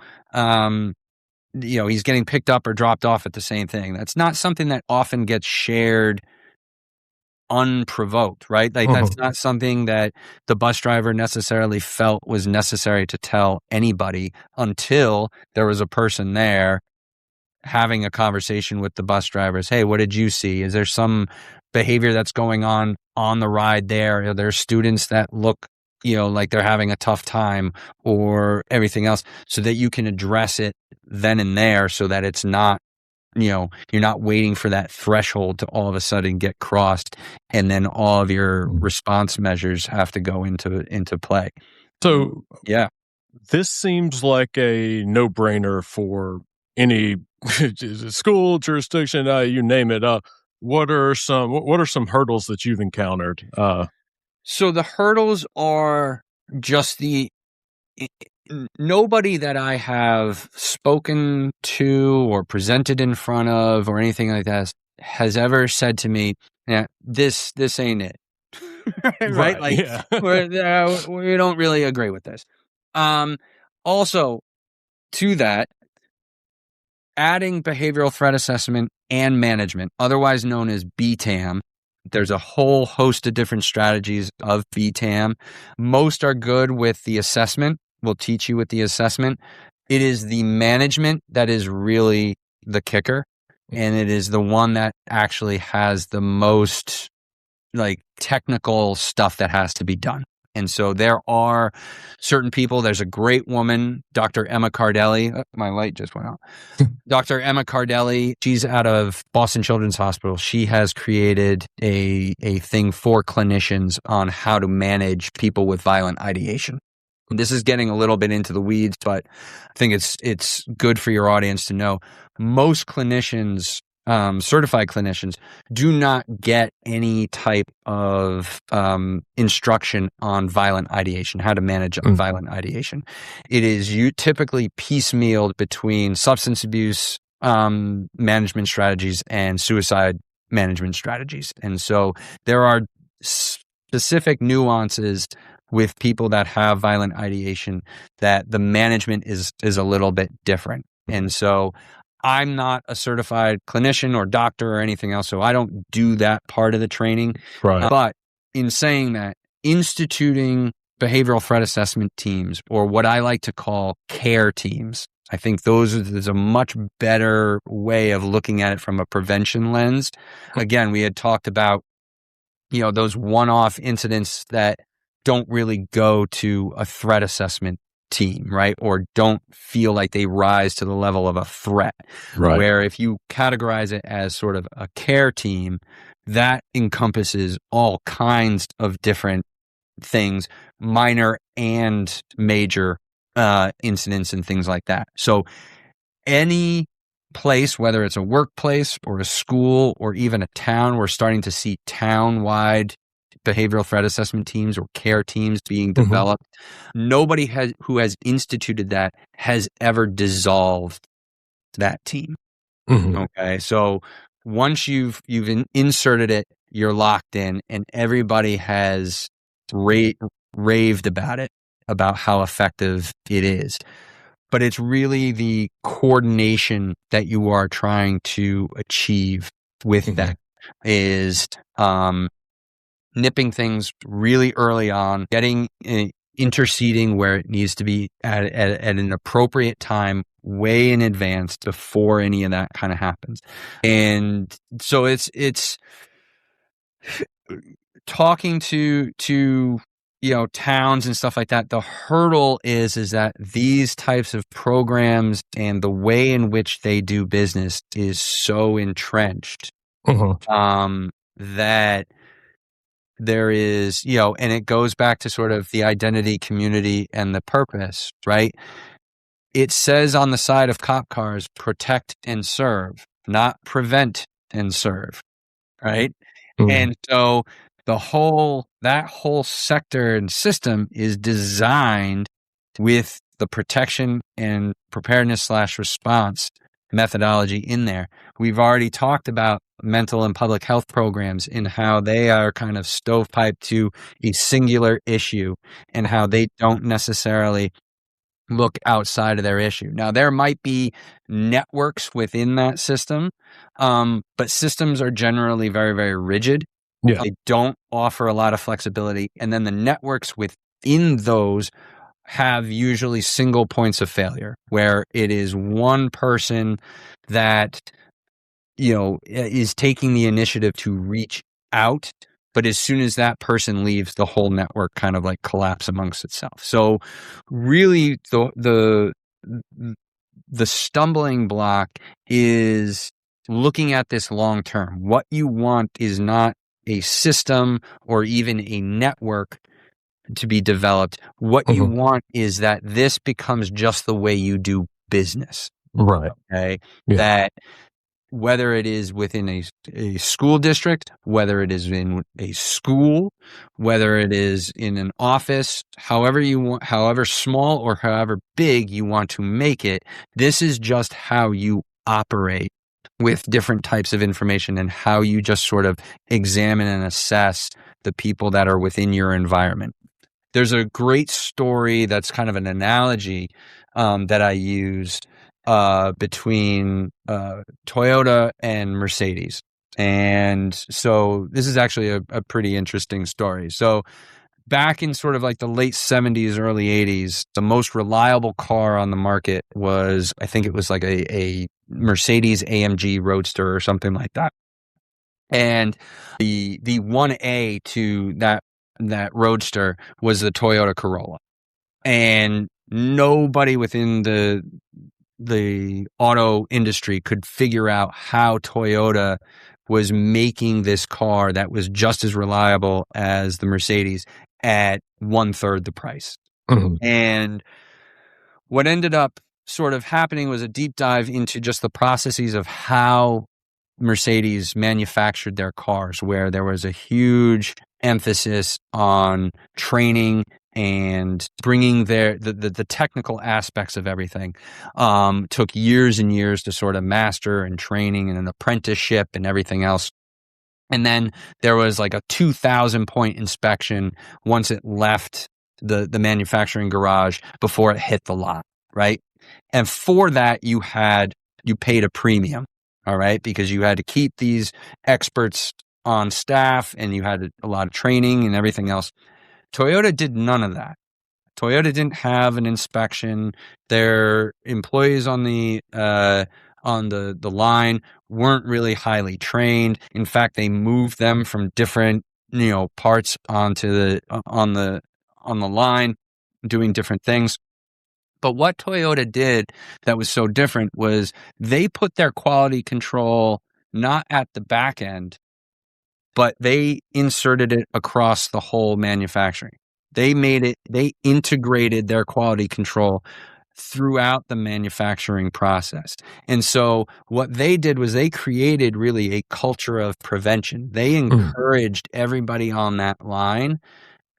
getting picked up or dropped off at the same thing." That's not something that often gets shared unprovoked, right? Like that's not something that the bus driver necessarily felt was necessary to tell anybody until there was a person there having a conversation with the bus drivers. Hey, what did you see? Is there some behavior that's going on the ride there? Are there students that look, like they're having a tough time or everything else, so that you can address it then and there, so that it's not, you're not waiting for that threshold to all of a sudden get crossed and then all of your response measures have to go into play. So yeah, this seems like a no-brainer for any school, jurisdiction, you name it. What are some hurdles that you've encountered? So the hurdles are just nobody that I have spoken to or presented in front of or anything like that has ever said to me, "Yeah, this ain't it." Right? Like, yeah. We don't really agree with this. Also, to that, adding behavioral threat assessment and management, otherwise known as BTAM. There's a whole host of different strategies of BTAM. Most are good with the assessment. We'll teach you with the assessment. It is the management that is really the kicker. And it is the one that actually has the most technical stuff that has to be done. And so there are certain people. There's a great woman, Dr. Emma Cardelli. My light just went out. Dr. Emma Cardelli, she's out of Boston Children's Hospital. She has created a thing for clinicians on how to manage people with violent ideation. This is getting a little bit into the weeds, but I think it's good for your audience to know. Most clinicians, certified clinicians, do not get any type of instruction on violent ideation, how to manage violent ideation. It is typically piecemealed between substance abuse management strategies and suicide management strategies. And so there are specific nuances with people that have violent ideation that the management is a little bit different. And so I'm not a certified clinician or doctor or anything else, so I don't do that part of the training. Right. But in saying that, instituting behavioral threat assessment teams, or what I like to call care teams, I think there's a much better way of looking at it from a prevention lens. Again, we had talked about, those one-off incidents that don't really go to a threat assessment team, right? Or don't feel like they rise to the level of a threat. Right. Where if you categorize it as sort of a care team, that encompasses all kinds of different things, minor and major incidents and things like that. So any place, whether it's a workplace or a school or even a town, we're starting to see town-wide behavioral threat assessment teams or care teams being developed. Nobody who has instituted that has ever dissolved that team. Okay, so once you've inserted it, you're locked in, and everybody has raved about it, about how effective it is. But it's really the coordination that you are trying to achieve with that is nipping things really early on, getting interceding where it needs to be at an appropriate time, way in advance before any of that kind of happens. And so it's talking to towns and stuff like that. The hurdle is that these types of programs and the way in which they do business is so entrenched that there is, and it goes back to sort of the identity, community, and the purpose, right? It says on the side of cop cars, protect and serve, not prevent and serve, right? And so that whole sector and system is designed with the protection and preparedness / response methodology in there. We've already talked about mental and public health programs and how they are kind of stovepiped to a singular issue and how they don't necessarily look outside of their issue. Now, there might be networks within that system, but systems are generally very, very rigid. Yeah. They don't offer a lot of flexibility. And then the networks within those have usually single points of failure where it is one person that, is taking the initiative to reach out. But as soon as that person leaves, the whole network kind of like collapse amongst itself. So really the stumbling block is looking at this long term. What you want is not a system or even a network to be developed. What you want is that this becomes just the way you do business. Right. Okay. Yeah. That whether it is within a school district, whether it is in a school, whether it is in an office, however you want, however small or however big you want to make it, this is just how you operate with different types of information and how you just sort of examine and assess the people that are within your environment. There's a great story that's kind of an analogy that I used between Toyota and Mercedes. And so this is actually a pretty interesting story. So back in sort of like the late 70s, early 80s, the most reliable car on the market was, I think it was like a Mercedes AMG Roadster or something like that. And the 1A to that Roadster was the Toyota Corolla. And nobody within the auto industry could figure out how Toyota was making this car that was just as reliable as the Mercedes at 1/3 the price. And what ended up sort of happening was a deep dive into just the processes of how Mercedes manufactured their cars, where there was a huge emphasis on training and bringing the technical aspects of everything. Took years and years to sort of master and training and an apprenticeship and everything else. And then there was like a 2,000 point inspection once it left the manufacturing garage before it hit the lot, right? And for that, you paid a premium, all right? Because you had to keep these experts on staff and you had a lot of training and everything else. Toyota did none of that. Toyota didn't have an inspection. Their employees on the line weren't really highly trained. In fact, they moved them from different parts onto on the line, doing different things. But what Toyota did that was so different was they put their quality control not at the back end, but they inserted it across the whole manufacturing. They integrated their quality control throughout the manufacturing process. And so what they did was they created really a culture of prevention. They encouraged everybody on that line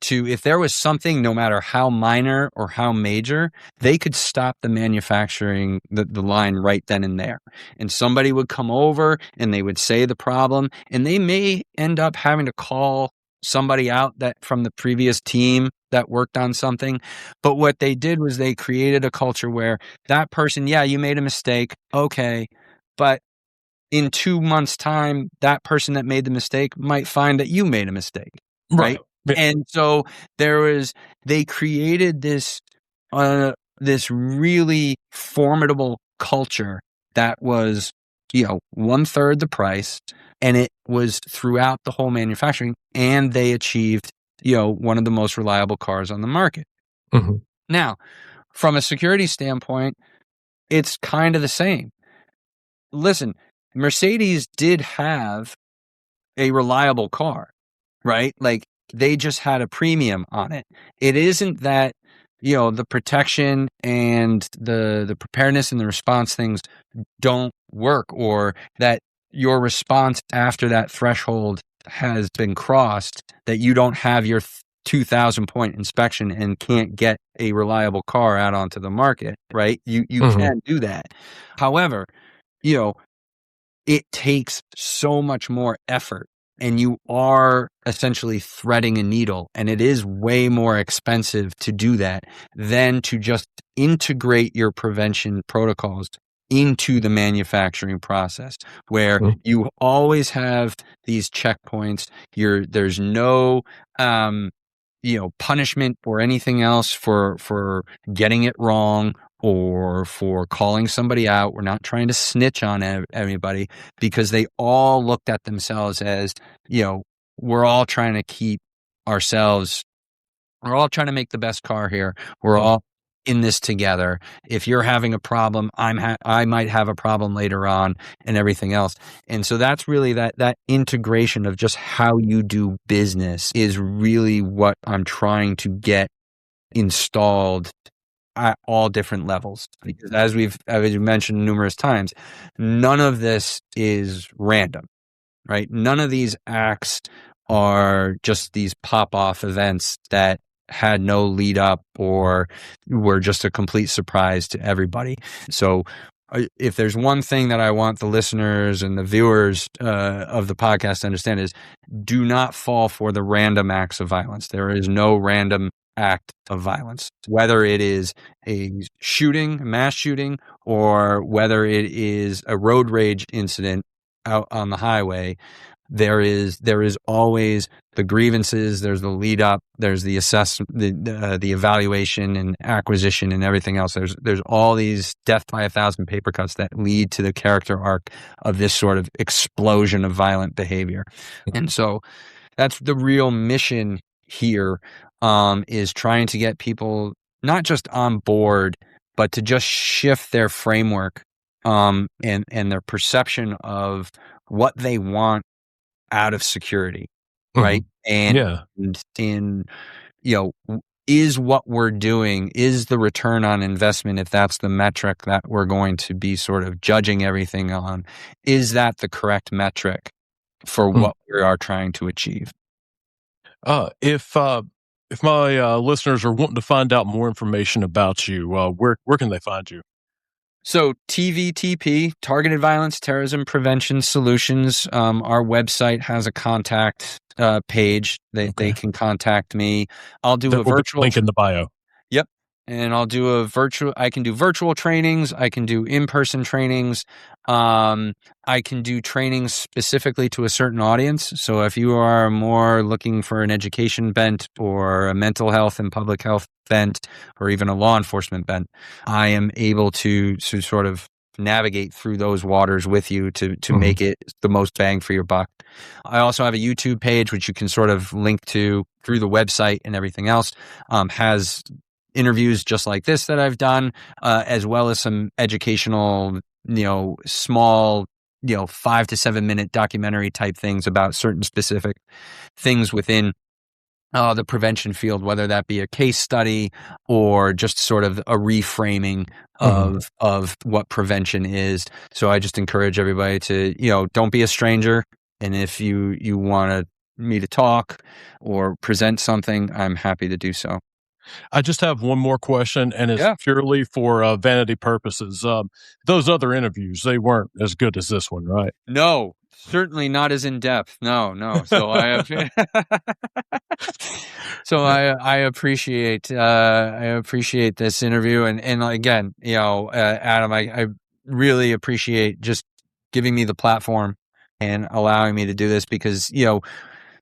to, if there was something, no matter how minor or how major, they could stop the manufacturing, the line right then and there. And somebody would come over and they would say the problem, and they may end up having to call somebody out that from the previous team that worked on something. But what they did was they created a culture where that person, yeah, you made a mistake. Okay. But in 2 months' time, that person that made the mistake might find that you made a mistake. Right. Yeah. And so they created this really formidable culture that was, 1/3 the price, and it was throughout the whole manufacturing, and they achieved, one of the most reliable cars on the market. Mm-hmm. Now, from a security standpoint, it's kind of the same. Listen, Mercedes did have a reliable car, right? Like, they just had a premium on it. It isn't that, the protection and the preparedness and the response things don't work, or that your response after that threshold has been crossed, that you don't have your 2,000 point inspection and can't get a reliable car out onto the market, right? You can't do that. However, it takes so much more effort, and you are essentially threading a needle, and it is way more expensive to do that than to just integrate your prevention protocols into the manufacturing process, where you always have these checkpoints. There's no punishment or anything else for getting it wrong or for calling somebody out. We're not trying to snitch on everybody, because they all looked at themselves as, we're all trying to keep ourselves, we're all trying to make the best car here. We're all in this together. If you're having a problem, I might have a problem later on, and everything else. And so that's really that integration of just how you do business is really what I'm trying to get installed at all different levels. Because as we've mentioned numerous times, none of this is random, right? None of these acts are just these pop-off events that had no lead up or were just a complete surprise to everybody. So if there's one thing that I want the listeners and the viewers of the podcast to understand, is do not fall for the random acts of violence. There is no random act of violence, whether it is a shooting, a mass shooting, or whether it is a road rage incident out on the highway. There is always the grievances, there's the lead up, there's the assessment, the evaluation and acquisition and everything else. There's all these death by 1,000 paper cuts that lead to the character arc of this sort of explosion of violent behavior. And so that's the real mission here, is trying to get people not just on board, but to just shift their framework and their perception of what they want out of security, right? And is what we're doing, is the return on investment, if that's the metric that we're going to be sort of judging everything on, is that the correct metric for what we are trying to achieve? If my listeners are wanting to find out more information about you, where can they find you? So TVTP, Targeted Violence Terrorism Prevention Solutions. Our website has a contact page. They can contact me. I'll do a virtual link in the bio. Yep. And I'll do I can do virtual trainings. I can do in-person trainings. I can do trainings specifically to a certain audience. So if you are more looking for an education bent or a mental health and public health bent, or even a law enforcement bent, I am able to sort of navigate through those waters with you to make it the most bang for your buck. I also have a YouTube page, which you can sort of link to through the website, and everything else has interviews just like this that I've done, as well as some educational, small, 5 to 7 minute documentary type things about certain specific things within the prevention field, whether that be a case study or just sort of a reframing of what prevention is. So I just encourage everybody to, don't be a stranger. And if you want me to talk or present something, I'm happy to do so. I just have one more question, and it's purely for vanity purposes. Those other interviews, they weren't as good as this one, right? No, certainly not as in depth. No. So I have. So I appreciate this interview, and again, Adam, I really appreciate just giving me the platform and allowing me to do this, because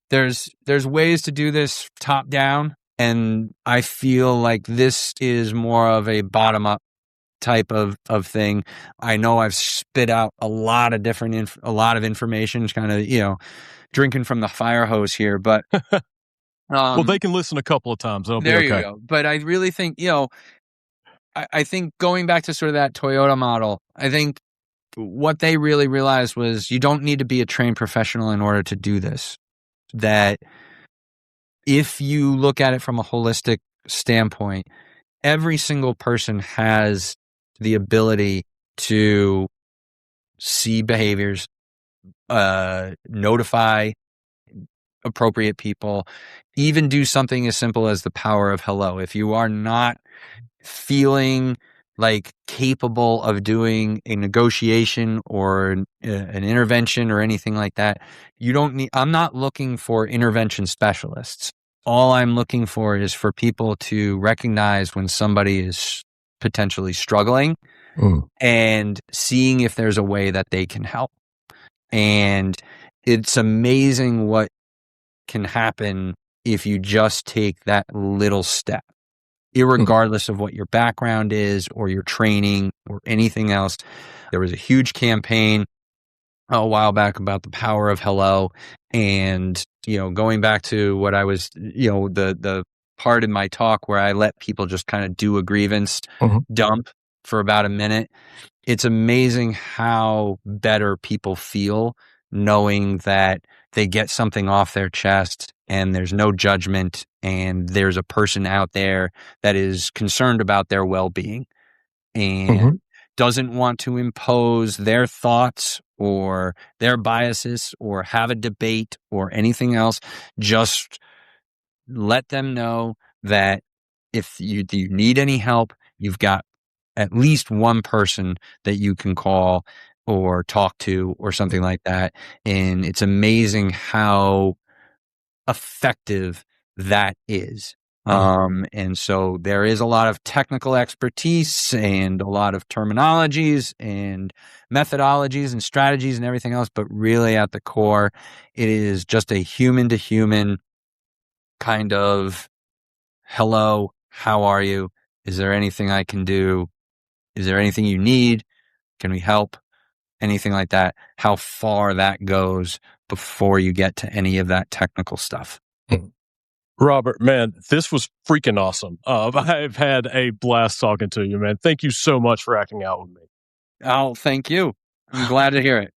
there's ways to do this top down, and I feel like this is more of a bottom up type of thing. I know I've spit out a lot of different a lot of information, kind of drinking from the fire hose here, but well, they can listen a couple of times. That'll be there okay. you go. But I really think I think going back to sort of that Toyota model, I think what they really realized was you don't need to be a trained professional in order to do this. That if you look at it from a holistic standpoint, every single person has the ability to see behaviors, notify appropriate people, even do something as simple as the power of hello. If you are not feeling like capable of doing a negotiation or an intervention or anything like that, I'm not looking for intervention specialists. All I'm looking for is for people to recognize when somebody is potentially struggling and seeing if there's a way that they can help. And it's amazing what can happen if you just take that little step, irregardless of what your background is or your training or anything else. There was a huge campaign a while back about the power of hello, and going back to what I was the part in my talk where I let people just kind of do a grievance dump for about a minute. It's amazing how better people feel knowing that they get something off their chest and there's no judgment and there's a person out there that is concerned about their well-being and doesn't want to impose their thoughts or their biases or have a debate or anything else. Just let them know that if you need any help, you've got at least one person that you can call or talk to or something like that. And it's amazing how effective that is. And so there is a lot of technical expertise and a lot of terminologies and methodologies and strategies and everything else, but really at the core, it is just a human to human kind of hello, how are you? Is there anything I can do? Is there anything you need? Can we help? Anything like that, how far that goes before you get to any of that technical stuff. Robert, man, this was freaking awesome. I've had a blast talking to you, man. Thank you so much for acting out with me. Oh, thank you. I'm glad to hear it.